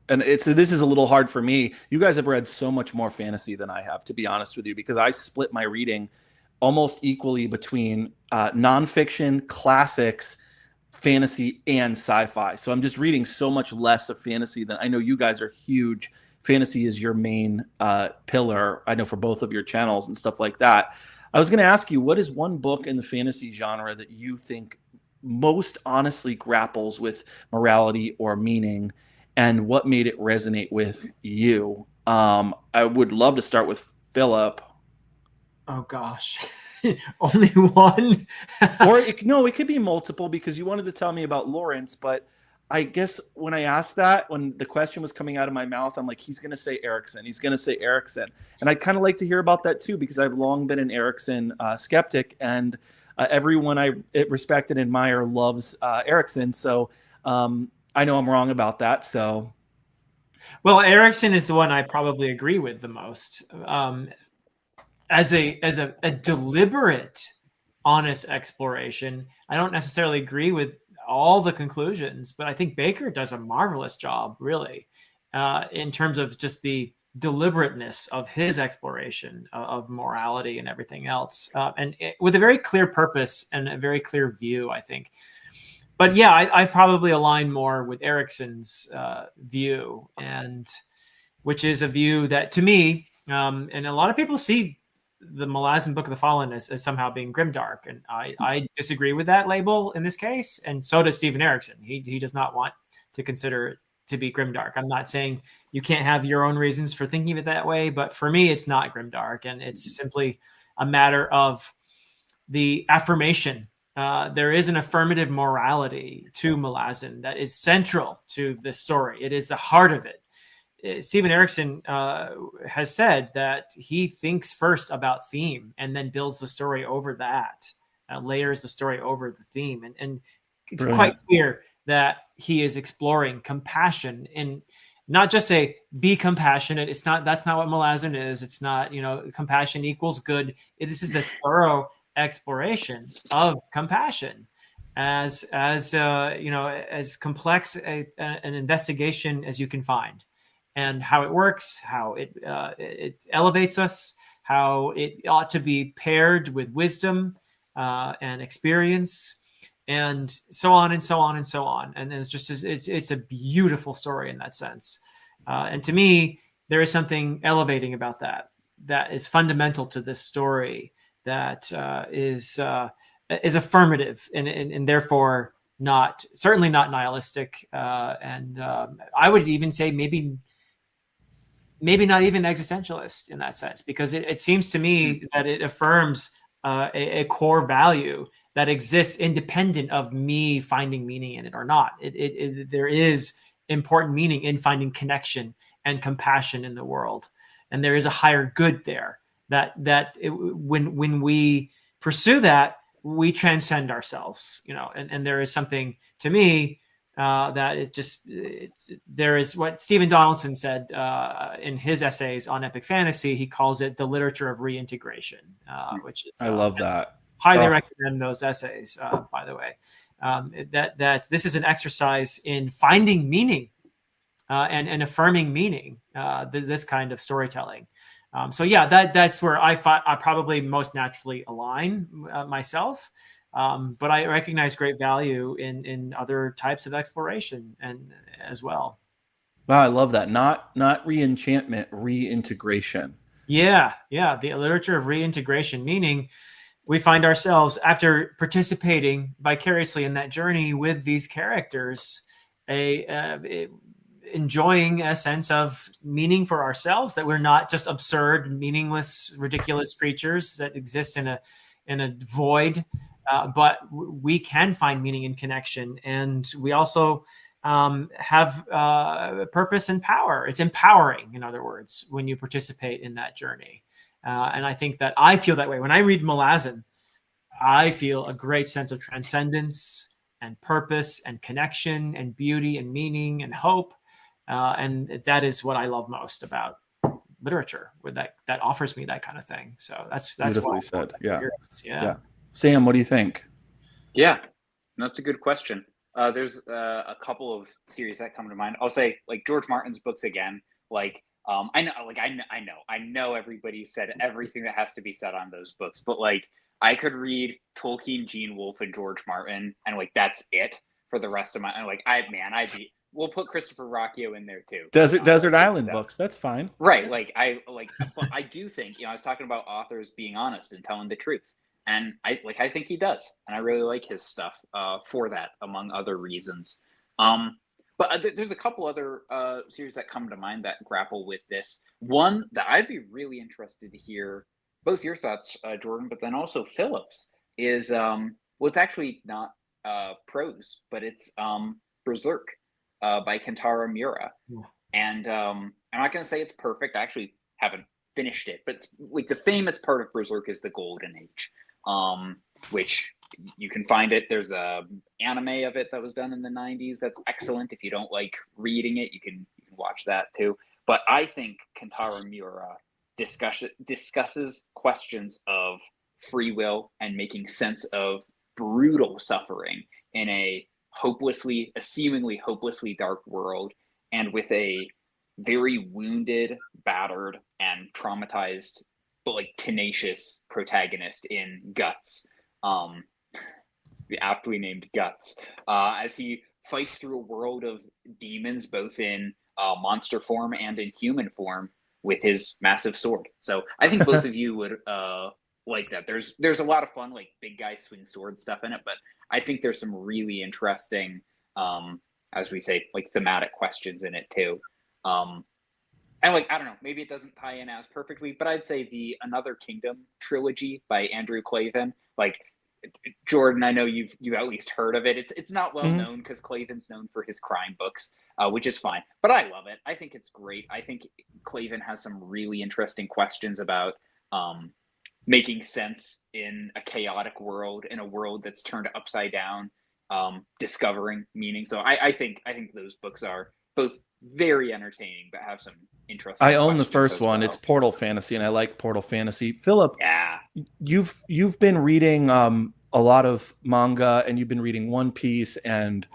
and this is a little hard for me. You guys have read so much more fantasy than I have, to be honest with you, because I split my reading almost equally between nonfiction, classics, fantasy, and sci-fi. So I'm just reading so much less of fantasy than I know you guys are huge. Fantasy is your main pillar, I know, for both of your channels and stuff like that. I was going to ask you, what is one book in the fantasy genre that you think most honestly grapples with morality or meaning, and what made it resonate with you? I would love to start with Philip. Oh gosh. Only one? Or it could be multiple, because you wanted to tell me about Lawrence, but I guess when I asked that, when the question was coming out of my mouth, I'm like, he's going to say Erikson. He's going to say Erikson. And I'd kind of like to hear about that too, because I've long been an Erikson skeptic, and everyone I respect and admire loves Erikson. So I know I'm wrong about that. So, well, Erikson is the one I probably agree with the most. As a deliberate, honest exploration, I don't necessarily agree with all the conclusions, but I think Bakker does a marvelous job, really, in terms of just the deliberateness of his exploration of morality and everything else, with a very clear purpose and a very clear view, I think. But yeah, I probably align more with Erikson's view, and which is a view that, to me, and a lot of people see the Malazan Book of the Fallen as somehow being grimdark, and I disagree with that label in this case, and so does Stephen Erikson. He does not want to consider it to be grimdark. I'm not saying you can't have your own reasons for thinking of it that way, but for me, it's not grimdark, and it's simply a matter of the affirmation. There is an affirmative morality to Malazan that is central to this story. It is the heart of it. Stephen Erikson has said that he thinks first about theme and then builds the story over that, layers the story over the theme. And it's quite clear that he is exploring compassion, and not just be compassionate. That's not what Malazan is. It's not, compassion equals good. This is a thorough exploration of compassion as complex an investigation as you can find. and how it works, how it elevates us, how it ought to be paired with wisdom and experience, and so on and so on and so on. And it's a beautiful story in that sense. And to me, there is something elevating about that is fundamental to this story, that is affirmative and therefore certainly not nihilistic. And I would even say maybe not even existentialist in that sense, because it seems to me that it affirms a core value that exists independent of me finding meaning in it or not. There is important meaning in finding connection and compassion in the world, and there is a higher good there. When we pursue that, we transcend ourselves, and there is something to me that there is what Stephen Donaldson said in his essays on epic fantasy. He calls it the literature of reintegration, which is I love that. Highly recommend those essays, by the way. That this is an exercise in finding meaning and affirming meaning. This kind of storytelling. So yeah, that's where I probably most naturally align myself. But I recognize great value in other types of exploration and as well. Wow, I love that. Not re-enchantment, reintegration. Yeah. The literature of reintegration, meaning we find ourselves, after participating vicariously in that journey with these characters, enjoying a sense of meaning for ourselves, that we're not just absurd, meaningless, ridiculous creatures that exist in a void, but we can find meaning and connection. And we also have purpose and power. It's empowering, in other words, when you participate in that journey. And I think that I feel that way. When I read Malazan, I feel a great sense of transcendence and purpose and connection and beauty and meaning and hope. And that is what I love most about literature, with that offers me that kind of thing. So that's beautifully said. Yeah. Sam, what do you think? Yeah, that's a good question. There's a couple of series that come to mind. I'll say, like, George Martin's books again. Like, I know everybody said everything that has to be said on those books, but like, I could read Tolkien, Gene Wolfe, and George Martin, and like that's it for the rest of my. Like, we'll put Christopher Rocchio in there too. Desert Island books. That's fine. Right. I do think, I was talking about authors being honest and telling the truth. And I think he does. And I really like his stuff for that, among other reasons. But there's a couple other series that come to mind that grapple with this. One that I'd be really interested to hear both your thoughts, Jordan, but then also Philip's, is, it's actually not prose, but it's Berserk by Kentaro Miura. Yeah. And I'm not going to say it's perfect. I actually haven't finished it, but it's like the famous part of Berserk is the Golden Age, which you can find it. There's a anime of it that was done in the 90s. That's excellent. If you don't like reading it, you can watch that too. But I think Kentaro Miura discusses questions of free will and making sense of brutal suffering in a seemingly hopelessly dark world, and with a very wounded, battered, and traumatized, but like tenacious protagonist in Guts, aptly named Guts, as he fights through a world of demons, both in monster form and in human form, with his massive sword. So I think both of you would like that. There's a lot of fun, like big guy swing sword stuff in it, but I think there's some really interesting, as we say, like thematic questions in it too. And like, I don't know, maybe it doesn't tie in as perfectly, but I'd say the Another Kingdom trilogy by Andrew Clavin, like, Jordan, I know you've at least heard of it. It's not well known because Clavin's known for his crime books, which is fine. But I love it. I think it's great. I think Clavin has some really interesting questions about making sense in a chaotic world, in a world that's turned upside down, discovering meaning. So I think those books are both very entertaining, but have some interesting. I own the first one. It's Portal Fantasy, and I like Portal Fantasy. Philip, yeah, you've been reading a lot of manga, and you've been reading One Piece, and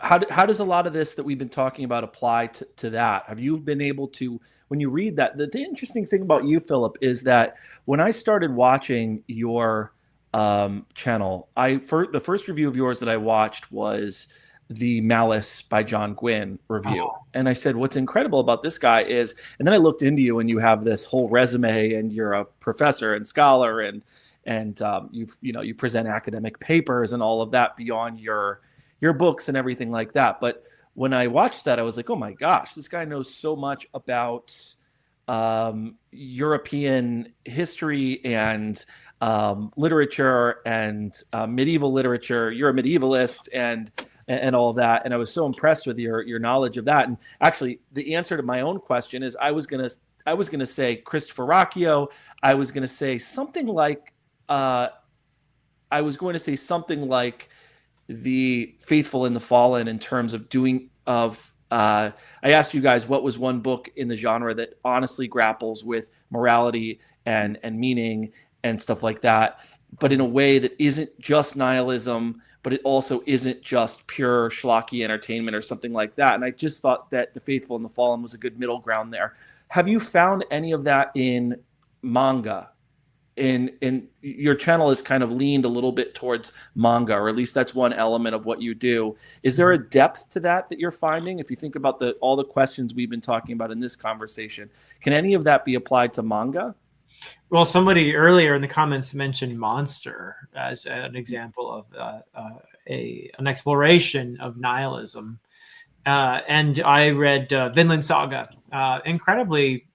how does a lot of this that we've been talking about apply to that? Have you been able to, when you read that, the interesting thing about you, Philip, is that when I started watching your channel, the first review of yours that I watched was the Malice by John Gwynne review. Oh. And I said, what's incredible about this guy is, and then I looked into you and you have this whole resume and you're a professor and scholar and you present academic papers and all of that beyond your books and everything like that. But when I watched that, I was like, oh my gosh, this guy knows so much about European history and literature and medieval literature. You're a medievalist and all of that. And I was so impressed with your knowledge of that. And actually, the answer to my own question is I was gonna say Christopher Rocchio. I was gonna say something like The Faithful and the Fallen in terms of I asked you guys what was one book in the genre that honestly grapples with morality and meaning and stuff like that, but in a way that isn't just nihilism, but it also isn't just pure schlocky entertainment or something like that. And I just thought that The Faithful and the Fallen was a good middle ground there. Have you found any of that in manga? In your channel is kind of leaned a little bit towards manga, or at least that's one element of what you do. Is there a depth to that you're finding? If you think about all the questions we've been talking about in this conversation, can any of that be applied to manga? Well, somebody earlier in the comments mentioned Monster as an example of an exploration of nihilism. And I read Vinland Saga, incredibly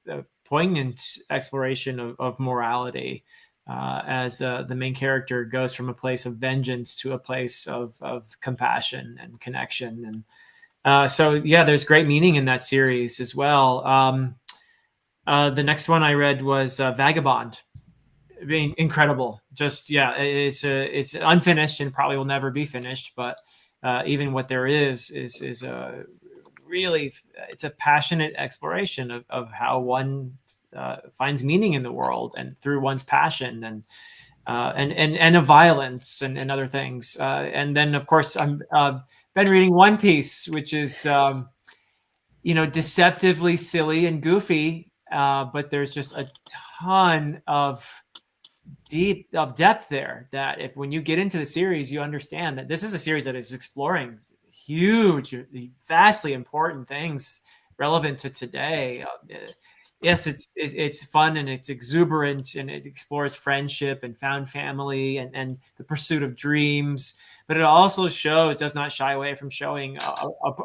poignant exploration of morality as the main character goes from a place of vengeance to a place of compassion and connection. And so, yeah, there's great meaning in that series as well. The next one I read was Vagabond. Being incredible. Just, yeah, it's unfinished and probably will never be finished, but even what there is a really, it's a passionate exploration of how one finds meaning in the world and through one's passion and of violence and other things. And then, of course, I'm been reading One Piece, which is deceptively silly and goofy, but there's just a ton of depth there that when you get into the series, you understand that this is a series that is exploring huge, vastly important things relevant to today. Yes, it's fun and it's exuberant and it explores friendship and found family and the pursuit of dreams, but it also does not shy away from showing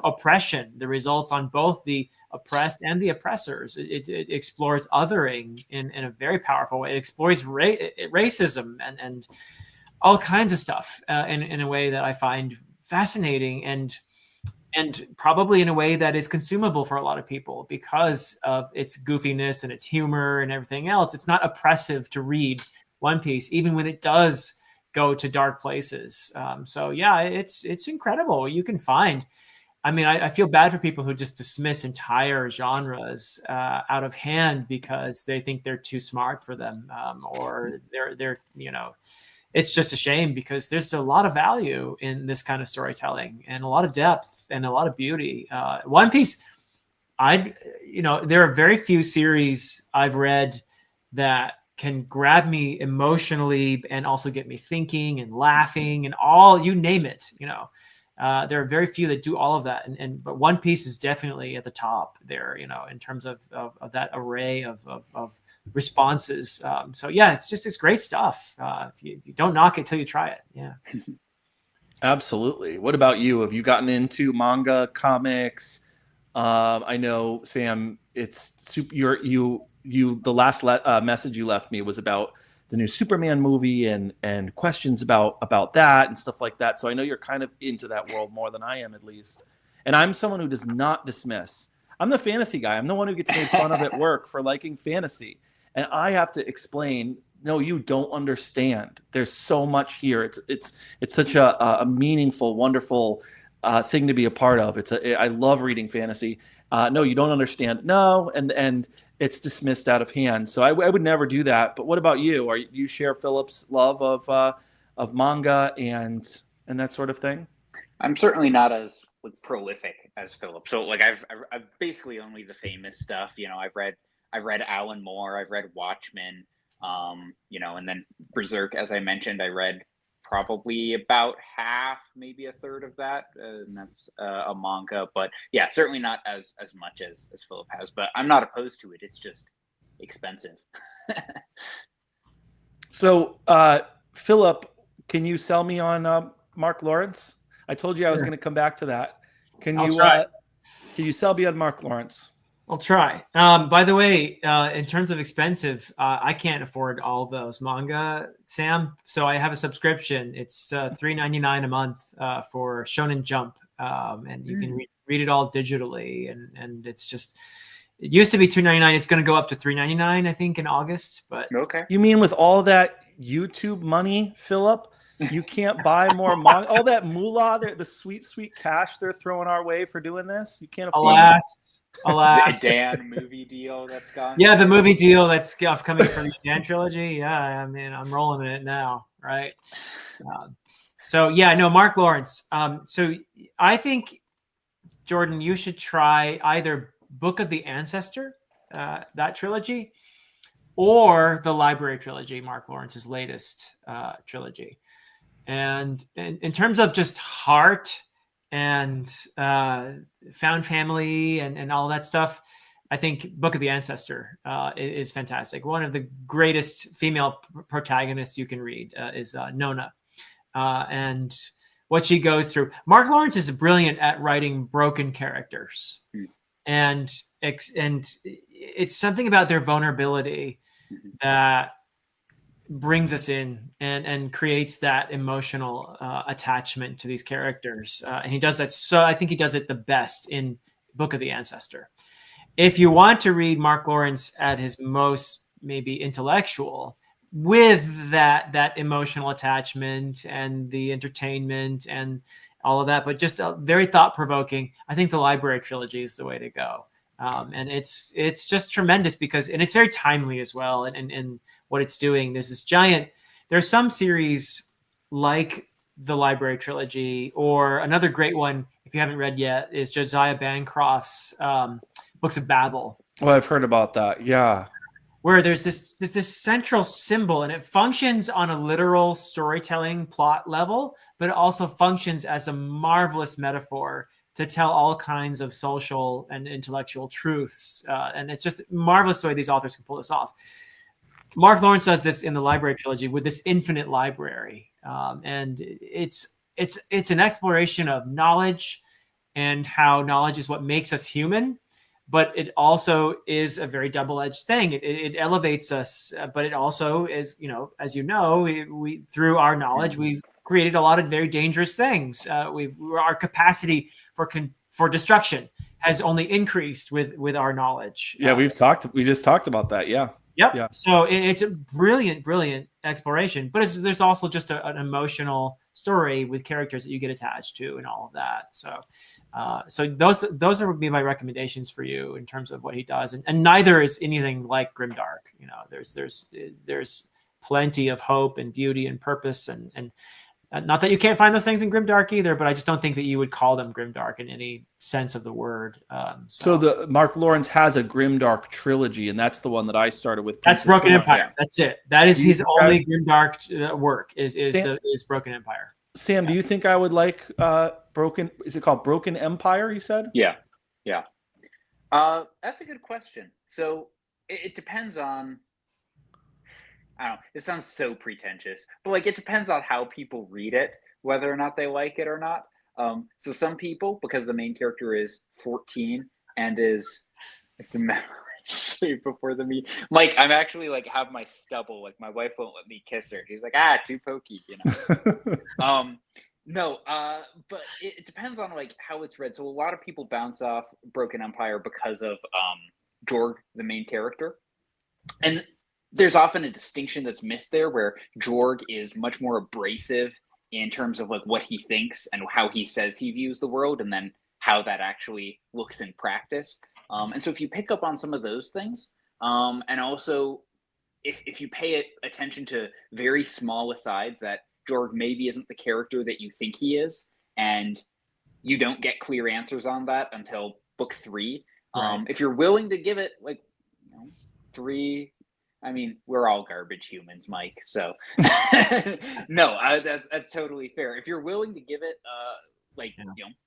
oppression, the results on both the oppressed and the oppressors. It explores othering in a very powerful way. It explores racism and all kinds of stuff in a way that I find fascinating and probably in a way that is consumable for a lot of people because of its goofiness and its humor and everything else. It's not oppressive to read One Piece, even when it does go to dark places. So yeah, it's incredible. You can find, I feel bad for people who just dismiss entire genres out of hand because they think they're too smart for them, or they're it's just a shame because there's a lot of value in this kind of storytelling and a lot of depth and a lot of beauty. One Piece, there are very few series I've read that can grab me emotionally and also get me thinking and laughing and all, you name it, there are very few that do all of that. But One Piece is definitely at the top there, in terms of that array of responses. So yeah, it's great stuff. You don't knock it till you try it. Yeah. Absolutely. What about you? Have you gotten into manga, comics? I know, Sam, it's super, the last message you left me was about the new Superman movie and questions about that and stuff like that. So I know you're kind of into that world more than I am, at least. And I'm someone who does not dismiss. I'm the fantasy guy. I'm the one who gets made fun of at work for liking fantasy. And I have to explain, no, you don't understand. There's so much here. It's such a meaningful, wonderful thing to be a part of. I love reading fantasy. No, you don't understand. No, and it's dismissed out of hand. So I would never do that. But what about you? Do you share Philip's love of manga and that sort of thing? I'm certainly not as like prolific as Philip. So like I've basically only the famous stuff. You know, I've read Alan Moore, I've read Watchmen, you know, and then Berserk, as I mentioned, I read probably about half, maybe a third of that, and that's a manga. But yeah, certainly not as much as Philip has. But I'm not opposed to it. It's just expensive. So, Philip, can you sell me on Mark Lawrence? I told you I was Sure. going to come back to that. Can I'll you try. can you sell me on Mark Lawrence? I'll try. By the way, in terms of expensive, I can't afford all those manga, Sam. So I have a subscription. It's $3.99 a month for Shonen Jump, and you can read it all digitally. And it's just, it used to be $2.99. It's going to go up to $3.99, I think, in August. But Okay. You mean with all that YouTube money, Philip, you can't buy more manga? All that moolah, the sweet, sweet cash they're throwing our way for doing this? You can't afford it? alas. The Dan movie deal that's gone. Yeah, the movie deal that's coming from the Dan trilogy. Yeah, I mean, I'm rolling in it now, right? So yeah, no, Mark Lawrence. So I think, Jordan, you should try either Book of the Ancestor, that trilogy, or the Library trilogy, Mark Lawrence's latest trilogy. And in terms of just heart and found family and all that stuff, I think Book of the Ancestor is fantastic. One of the greatest female protagonists you can read is Nona. And what she goes through. Mark Lawrence is brilliant at writing broken characters. And it's something about their vulnerability that brings us in and creates that emotional attachment to these characters. And he does that. So I think he does it the best in Book of the Ancestor. If you want to read Mark Lawrence at his most maybe intellectual, with that emotional attachment and the entertainment and all of that, but just very thought-provoking, I think the Library trilogy is the way to go. And it's just tremendous because, and it's very timely as well. And what it's doing, there's some series like the Library trilogy, or another great one, if you haven't read yet, is Josiah Bancroft's Books of Babel. Oh, I've heard about that. Yeah. Where there's this central symbol, and it functions on a literal storytelling plot level, but it also functions as a marvelous metaphor to tell all kinds of social and intellectual truths. And it's just marvelous the way these authors can pull this off. Mark Lawrence does this in the Library trilogy with this infinite library. And it's an exploration of knowledge and how knowledge is what makes us human. But it also is a very double-edged thing. It elevates us, but it also is, as you know, we through our knowledge, we've created a lot of very dangerous things. Our capacity for destruction has only increased with our knowledge. Yeah, we just talked about that. Yeah. Yep. Yeah. So it's a brilliant exploration, but there's also just an emotional story with characters that you get attached to and all of that. So those would be my recommendations for you in terms of what he does, and neither is anything like Grimdark. There's plenty of hope and beauty and purpose, and not that you can't find those things in Grimdark either, but I just don't think that you would call them Grimdark in any sense of the word. So the Mark Lawrence has a Grimdark trilogy, and that's the one that I started with. That's Broken Empire. That's it. That is his only Grimdark work is Broken Empire. Sam, do you think I would like Broken? Is it called Broken Empire? You said. Yeah. That's a good question. So it depends on. I don't know. It sounds so pretentious, but like it depends on how people read it, whether or not they like it or not. So some people, because the main character is 14 and is the shape before the meat. Like I'm actually like have my stubble. Like my wife won't let me kiss her. She's like, too pokey, No, but it depends on like how it's read. So a lot of people bounce off Broken Empire because of Jorg, the main character, and there's often a distinction that's missed there where Jorg is much more abrasive in terms of like what he thinks and how he says he views the world, and then how that actually looks in practice. And so if you pick up on some of those things, and also if you pay attention to very small asides that Jorg maybe isn't the character that you think he is, and you don't get clear answers on that until book 3. Right. If you're willing to give it like 3, I mean, we're all garbage humans, Mike. So no, that's totally fair. If you're willing to give it,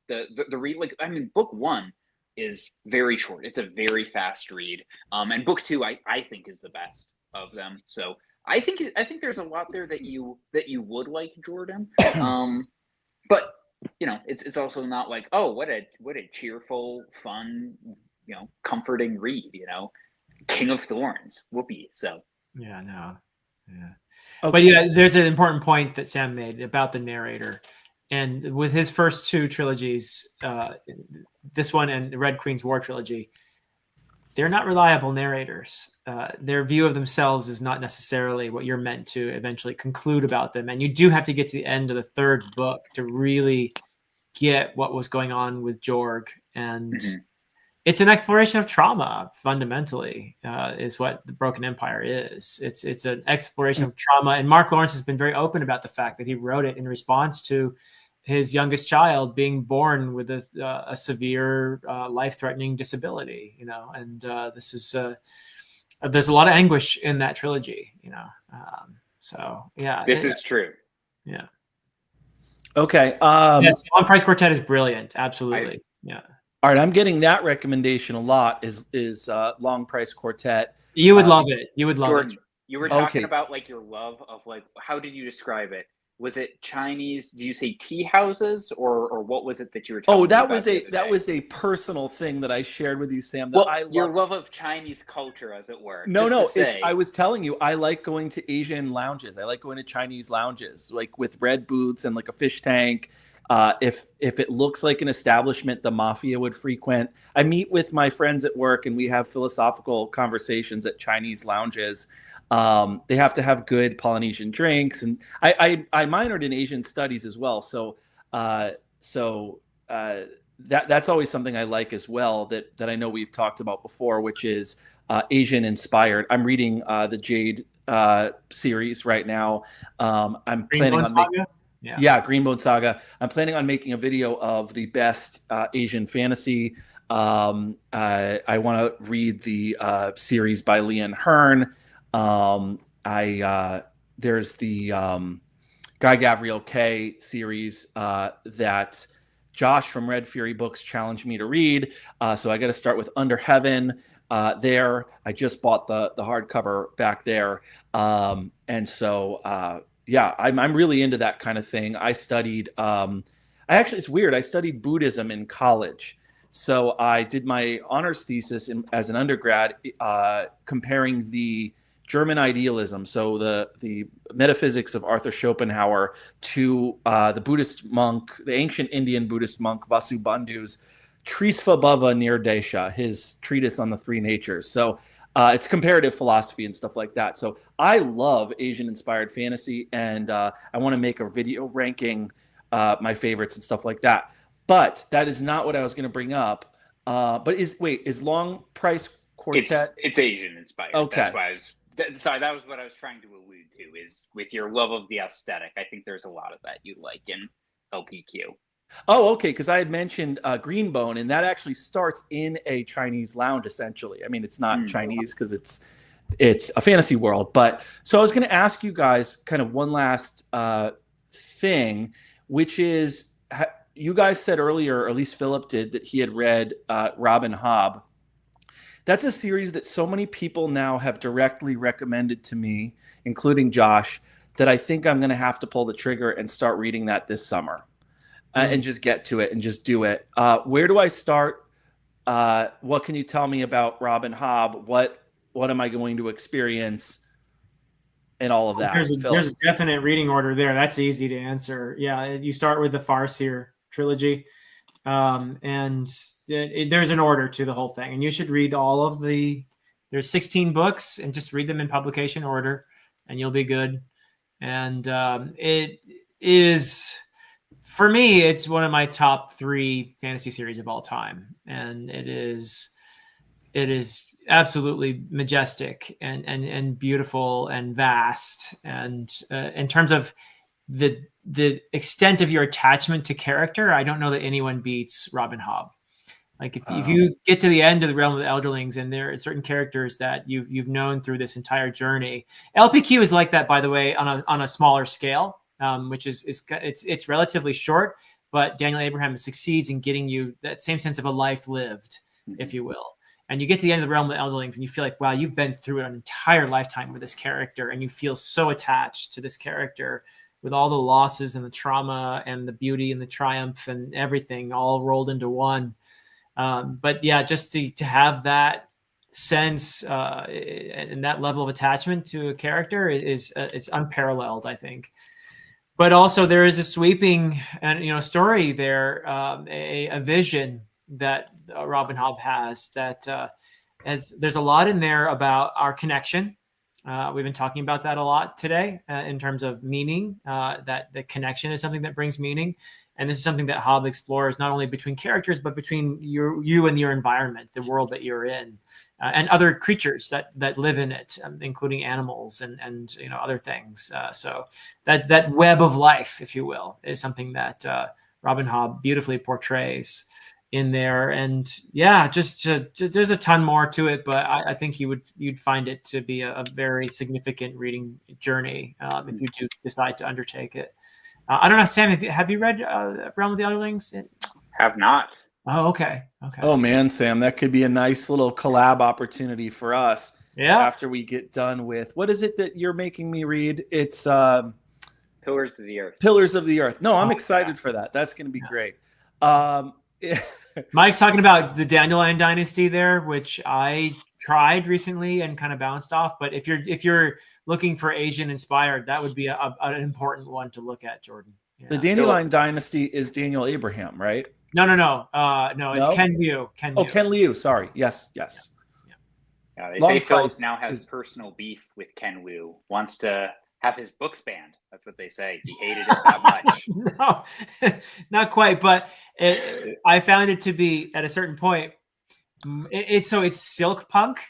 the read, like, I mean, book 1 is very short. It's a very fast read. And book 2, I think, is the best of them. So I think there's a lot there that you would like, Jordan. But it's also not like, oh, what a cheerful, fun, comforting read. King of Thorns, whoopee. So yeah, no, yeah. Okay. But yeah, there's an important point that Sam made about the narrator, and with his first 2 trilogies, this one and the Red Queen's War trilogy, they're not reliable narrators. Their view of themselves is not necessarily what you're meant to eventually conclude about them. And you do have to get to the end of the 3rd book to really get what was going on with Jorg. And it's an exploration of trauma, fundamentally, is what the Broken Empire is. It's an exploration of trauma. And Mark Lawrence has been very open about the fact that he wrote it in response to his youngest child being born with a severe, life-threatening disability, and this is there's a lot of anguish in that trilogy, so yeah, this is true. Yeah. Okay. Yes, Long Price Quartet is brilliant. Absolutely. Yeah. All right, I'm getting that recommendation a lot. Is Long Price Quartet? You would love it. You would love Jordan, it. You were talking about like your love of like, how did you describe it? Was it Chinese? Did you say tea houses, or what was it that you were talking about? That was a personal thing that I shared with you, Sam. That well, your love of Chinese culture, as it were. No, I was telling you, I like going to Asian lounges. I like going to Chinese lounges, like with red booths and like a fish tank. If it looks like an establishment the mafia would frequent, I meet with my friends at work and we have philosophical conversations at Chinese lounges. They have to have good Polynesian drinks, and I minored in Asian studies as well. So that's always something I like as well. That I know we've talked about before, which is Asian inspired. I'm reading the Jade series right now. I'm planning on making. Yeah, Greenbone Saga. I'm planning on making a video of the best Asian fantasy. I want to read the series by Leon Hearn. There's the Guy Gavriel Kay series that Josh from Red Fury Books challenged me to read. So I got to start with Under Heaven. There, I just bought the hardcover back there, and so. Yeah, I'm really into that kind of thing. I studied, it's weird. I studied Buddhism in college. So I did my honors thesis as an undergrad, comparing the German idealism, so the metaphysics of Arthur Schopenhauer, to the Buddhist monk, the ancient Indian Buddhist monk Vasubandhu's Trisvabhava Nirdesha, his treatise on the 3 natures. So it's comparative philosophy and stuff like that. So I love Asian-inspired fantasy, and I want to make a video ranking my favorites and stuff like that. But that is not what I was going to bring up. But is Long Price Quartet? It's Asian-inspired. Okay. That's why that was what I was trying to allude to, is with your love of the aesthetic. I think there's a lot of that you like in LPQ. Oh, okay, because I had mentioned Greenbone, and that actually starts in a Chinese lounge, essentially. I mean, it's not Chinese because it's a fantasy world. But so I was going to ask you guys kind of one last thing, which is, you guys said earlier, or at least Philip did, that he had read Robin Hobb. That's a series that so many people now have directly recommended to me, including Josh, that I think I'm going to have to pull the trigger and start reading that this summer. And just get to it and just do it. Where do I start? What can you tell me about Robin Hobb? What am I going to experience? And all of that. There's a definite reading order there. That's easy to answer. Yeah, you start with the Farseer trilogy, and there's an order to the whole thing. And you should read all of there's 16 books, and just read them in publication order, and you'll be good. And it is... For me, it's one of my top 3 fantasy series of all time, and it is absolutely majestic and beautiful and vast. And in terms of the extent of your attachment to character, I don't know that anyone beats Robin Hobb. Like if you get to the end of the Realm of the Elderlings, and there are certain characters that you've known through this entire journey. LPQ is like that, by the way, on a smaller scale, which is it's relatively short, but Daniel Abraham succeeds in getting you that same sense of a life lived, if you will. And you get to the end of the Realm of the Elderlings, and you feel like, wow, you've been through an entire lifetime with this character, and you feel so attached to this character with all the losses and the trauma and the beauty and the triumph and everything all rolled into one. But yeah, just to have that sense and that level of attachment to a character is unparalleled, I think. But also there is a sweeping and story there, a vision that Robin Hobb has that there's a lot in there about our connection. We've been talking about that a lot today in terms of meaning, that the connection is something that brings meaning. And this is something that Hobb explores not only between characters, but between you and your environment, the world that you're in, and other creatures that live in it, including animals and other things. So that web of life, if you will, is something that Robin Hobb beautifully portrays in there. And yeah, there's a ton more to it, but I think you'd find it to be a very significant reading journey if you do decide to undertake it. I don't know, Sam, have you read Realm of the Elderlings? Have not. Oh, okay. Oh man, Sam, that could be a nice little collab opportunity for us. Yeah. After we get done with, what is it that you're making me read? It's Pillars of the Earth. Pillars of the Earth. No, I'm excited for that. That's going to be great. Mike's talking about the Dandelion Dynasty there, which I tried recently and kind of bounced off. But if you're looking for Asian inspired, that would be an important one to look at, Jordan. Yeah. The Dandelion Dynasty is Daniel Abraham, right? No. It's Ken Liu. Oh, Ken Liu. Sorry. Yes. Yeah, they say Philip now has personal beef with Ken Liu. Wants to have his books banned. That's what they say. He hated it that much. No, not quite. But I found it to be at a certain point. It's silk punk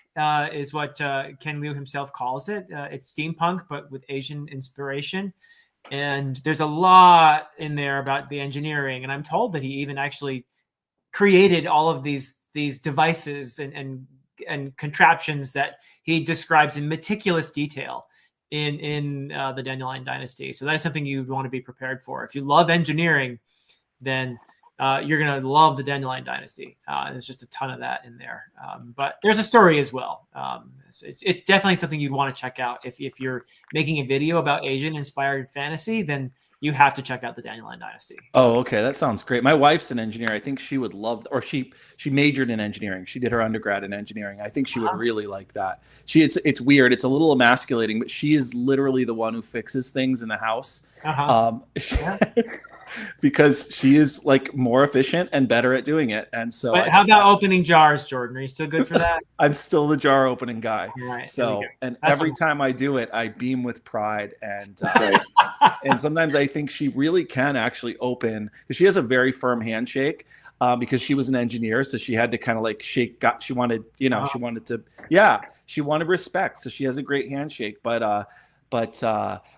is what Ken Liu himself calls it. It's steampunk, but with Asian inspiration. And there's a lot in there about the engineering. And I'm told that he even actually created all of these devices and contraptions that he describes in meticulous detail in the Dandelion Dynasty. So that is something you want to be prepared for. If you love engineering, then you're going to love the Dandelion Dynasty. There's just a ton of that in there. But there's a story as well. It's definitely something you'd want to check out. If you're making a video about Asian-inspired fantasy, then you have to check out the Dandelion Dynasty. Oh, okay. That sounds great. My wife's an engineer. I think she would love, or she majored in engineering. She did her undergrad in engineering. I think she would really like that. It's weird. It's a little emasculating, but she is literally the one who fixes things in the house. Because she is like more efficient and better at doing it. And so but how about opening jars, Jordan? Are you still good for that? I'm still the jar opening guy. Right, so, and every time I do it, I beam with pride. And and sometimes I think she really can actually open, because she has a very firm handshake because she was an engineer. So she had to kind of like she wanted respect. So she has a great handshake, but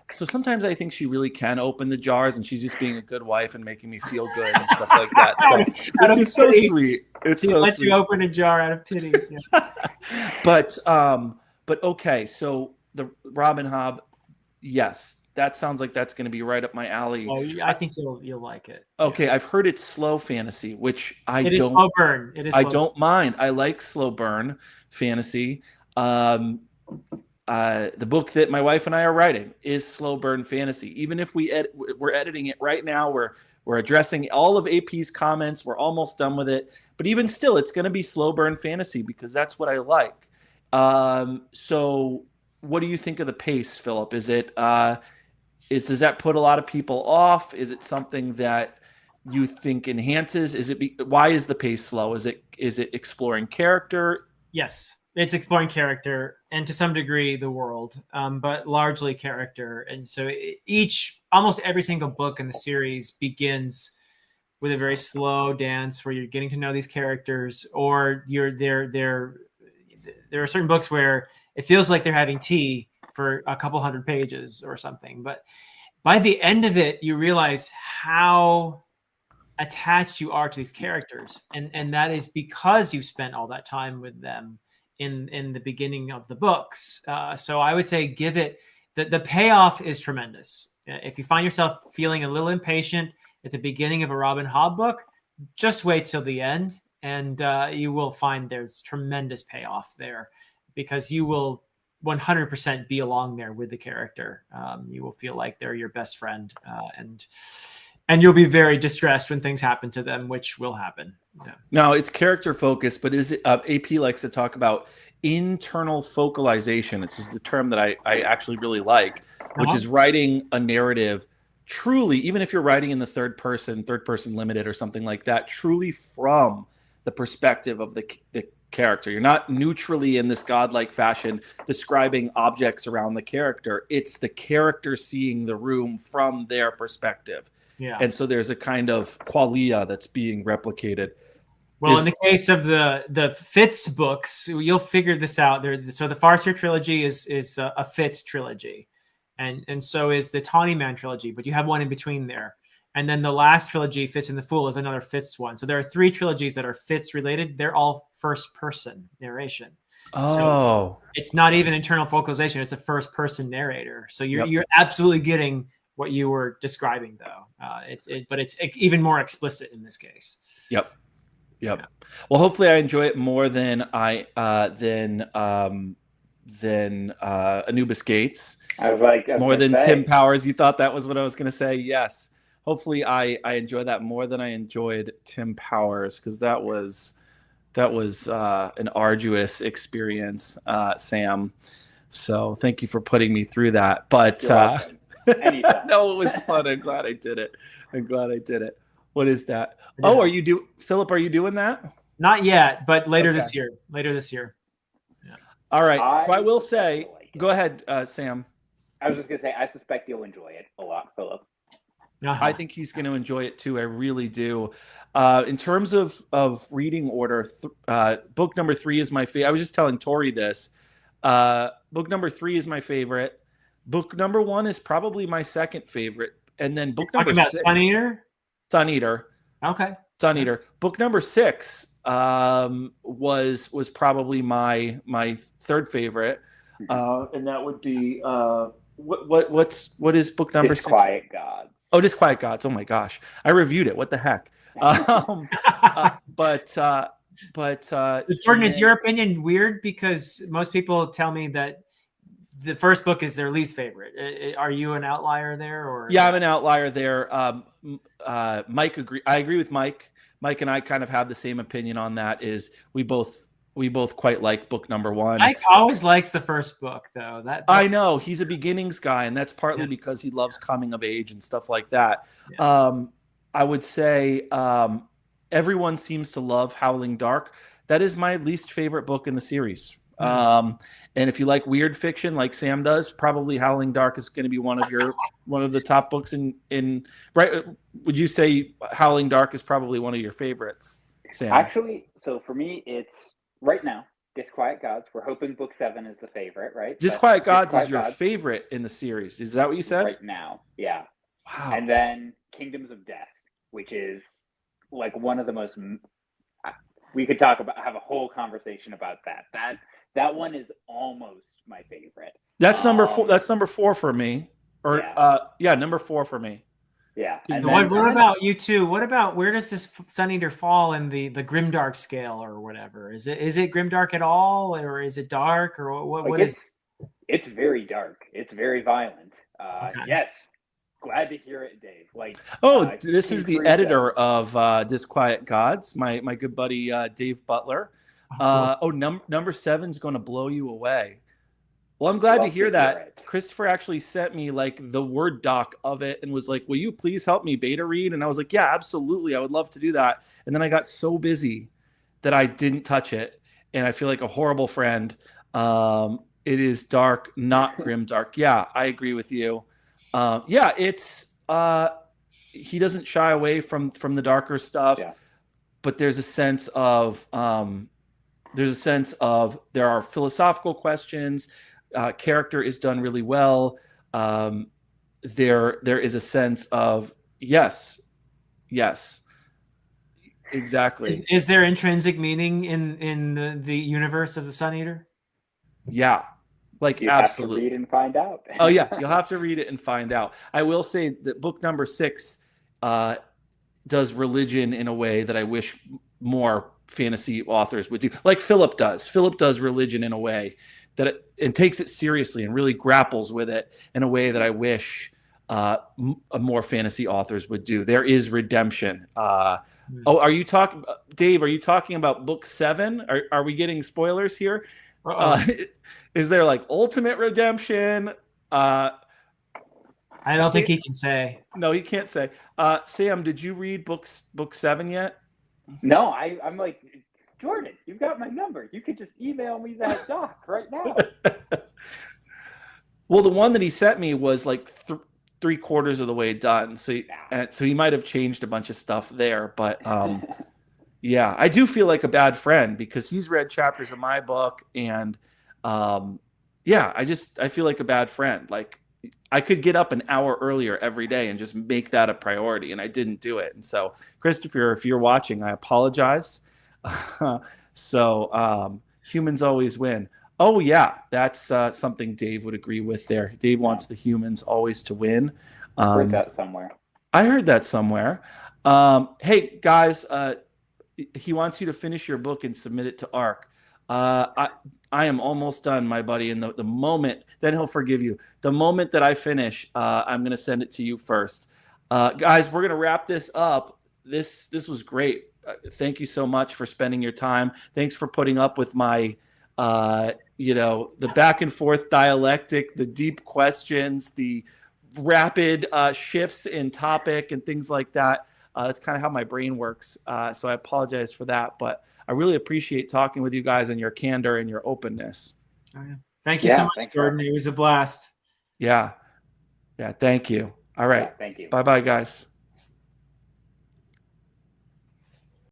so sometimes I think she really can open the jars, and she's just being a good wife and making me feel good and stuff like that. So which is so sweet. It's so let sweet. You open a jar out of pity. Yeah. But okay, so the Robin Hobb, yes, that sounds like that's going to be right up my alley. Oh, I think you'll like it. Okay, yeah. I've heard it's slow fantasy, which it is slow burn. It is. I don't mind. I like slow burn fantasy. The book that my wife and I are writing is slow burn fantasy. Even if we're editing it right now, we're addressing all of AP's comments. We're almost done with it, but even still, it's going to be slow burn fantasy because that's what I like. So, what do you think of the pace, Philip? Does that put a lot of people off? Is it something that you think enhances? Why is the pace slow? Is it exploring character? Yes. It's exploring character and to some degree the world, but largely character. And so almost every single book in the series begins with a very slow dance where you're getting to know these characters, or there are certain books where it feels like they're having tea for a couple hundred pages or something. But by the end of it, you realize how attached you are to these characters, and that is because you spent all that time with them in the beginning of the books. So I would say give it the payoff is tremendous. If you find yourself feeling a little impatient at the beginning of a Robin Hobb book, just wait till the end, and you will find there's tremendous payoff there, because you will 100% be along there with the character. You will feel like they're your best friend, and you'll be very distressed when things happen to them, which will happen. Yeah. Now, it's character focused, but is it, AP likes to talk about internal focalization. It's the term that I actually really like, which is writing a narrative truly, even if you're writing in the third person limited or something like that, truly from the perspective of the character. You're not neutrally in this godlike fashion describing objects around the character. It's the character seeing the room from their perspective. Yeah. And so there's a kind of qualia that's being replicated. Well, in the case of the Fitz books, you'll figure this out. So the Farseer trilogy is a Fitz trilogy, and so is the Tawny Man trilogy. But you have one in between there, and then the last trilogy, Fitz and the Fool, is another Fitz one. So there are 3 trilogies that are Fitz related. They're all first person narration. Oh, so it's not even internal focalization; it's a first person narrator. So you're absolutely getting what you were describing, though. But it's even more explicit in this case. Yep. Yeah. Well, hopefully I enjoy it more than Anubis Gates. I was like, more than Tim Powers. You thought that was what I was going to say? Yes. Hopefully I enjoy that more than I enjoyed Tim Powers, because that was an arduous experience, Sam. So thank you for putting me through that. But no, it was fun. I'm glad I did it. What is that? Oh, Philip, are you doing that? Not yet, but later this year. Yeah. All right. So I will say, go ahead, Sam. I was just going to say, I suspect you'll enjoy it a lot, Philip. I think he's going to enjoy it too. I really do. In terms of reading order, book number 3 is my favorite. I was just telling Tori this. Book number 3 is my favorite. Book number 1 is probably my second favorite. And then book number 6. Sun Eater? Sun Eater. Okay. Sun Eater. Book number 6 was probably my third favorite, and that would be what is book number 6? Disquiet Gods. Oh, Disquiet Gods. Oh my gosh, I reviewed it. What the heck? But Jordan, is your opinion weird? Because most people tell me that the first book is their least favorite. Are you an outlier there, or? Yeah, I'm an outlier there. Mike I agree with Mike. Mike and I kind of have the same opinion on that. Is we both quite like book number 1. Mike always likes the first book, though. I know he's a beginnings guy, and that's partly because he loves coming of age and stuff like that. Yeah. I would say everyone seems to love Howling Dark. That is my least favorite book in the series. And if you like weird fiction like Sam does, probably Howling Dark is going to be one of the top books in right. Would you say Howling Dark is probably one of your favorites, Sam? Actually, so for me, it's right now Disquiet Gods. We're hoping book 7 is the favorite, right? Disquiet Gods is your favorite in the series. Is that what you said? Right now, yeah. Wow. And then Kingdoms of Death, which is like one of the most. We could have a whole conversation about that. That one is almost my favorite. That's number 4. That's number 4 for me. Or number 4 for me. Yeah. And what about you two? What about, where does this Sun Eater fall in the grimdark scale or whatever? Is it grimdark at all, or is it dark, or what is? It's very dark. It's very violent. Okay. Yes. Glad to hear it, Dave. This is the editor of Disquiet Gods, my good buddy Dave Butler. Number 7 is going to blow you away. Well, I'm glad to hear that. Christopher actually sent me like the Word doc of it and was like, "Will you please help me beta read?" And I was like, "Yeah, absolutely. I would love to do that." And then I got so busy that I didn't touch it, and I feel like a horrible friend. It is dark, not grim dark. Yeah, I agree with you. It's he doesn't shy away from the darker stuff, but there's a sense of there are philosophical questions. Character is done really well. there is a sense of yes, exactly. Is there intrinsic meaning in the universe of the Sun Eater? Yeah, like You absolutely. have to read and find out. Oh yeah, you'll have to read it and find out. I will say that book number 6 does religion in a way that I wish more fantasy authors would do. Like Philip does. Philip does religion in a way that and takes it seriously and really grapples with it in a way that I wish more fantasy authors would do. There is redemption. Oh, are you talking, Dave? Are you talking about book 7? Are we getting spoilers here? Is there like ultimate redemption? I don't think he can say. No, he can't say. Sam, did you read book 7 yet? No, I'm like, Jordan, you've got my number. You could just email me that doc right now. Well, the one that he sent me was like 3/4 of the way done. So he might have changed a bunch of stuff there. But yeah, I do feel like a bad friend because he's read chapters of my book. And yeah, I feel like a bad friend. Like I could get up an hour earlier every day and just make that a priority. And I didn't do it. And so, Christopher, if you're watching, I apologize. So humans always win. Oh, yeah, that's something Dave would agree with there. Dave wants the humans always to win. Heard that somewhere. I heard that somewhere. Hey, guys, he wants you to finish your book and submit it to ARC. I am almost done, my buddy. And the moment, then he'll forgive you. The moment that I finish, I'm going to send it to you first. Guys, we're going to wrap this up. This was great. Thank you so much for spending your time. Thanks for putting up with my the back and forth dialectic, the deep questions, the rapid shifts in topic and things like that. That's kind of how my brain works. So I apologize for that, but I really appreciate talking with you guys and your candor and your openness. Oh, yeah. Thank you so much, Jordan. It was a blast. Yeah. Thank you. All right. Thank you. Bye-bye, guys.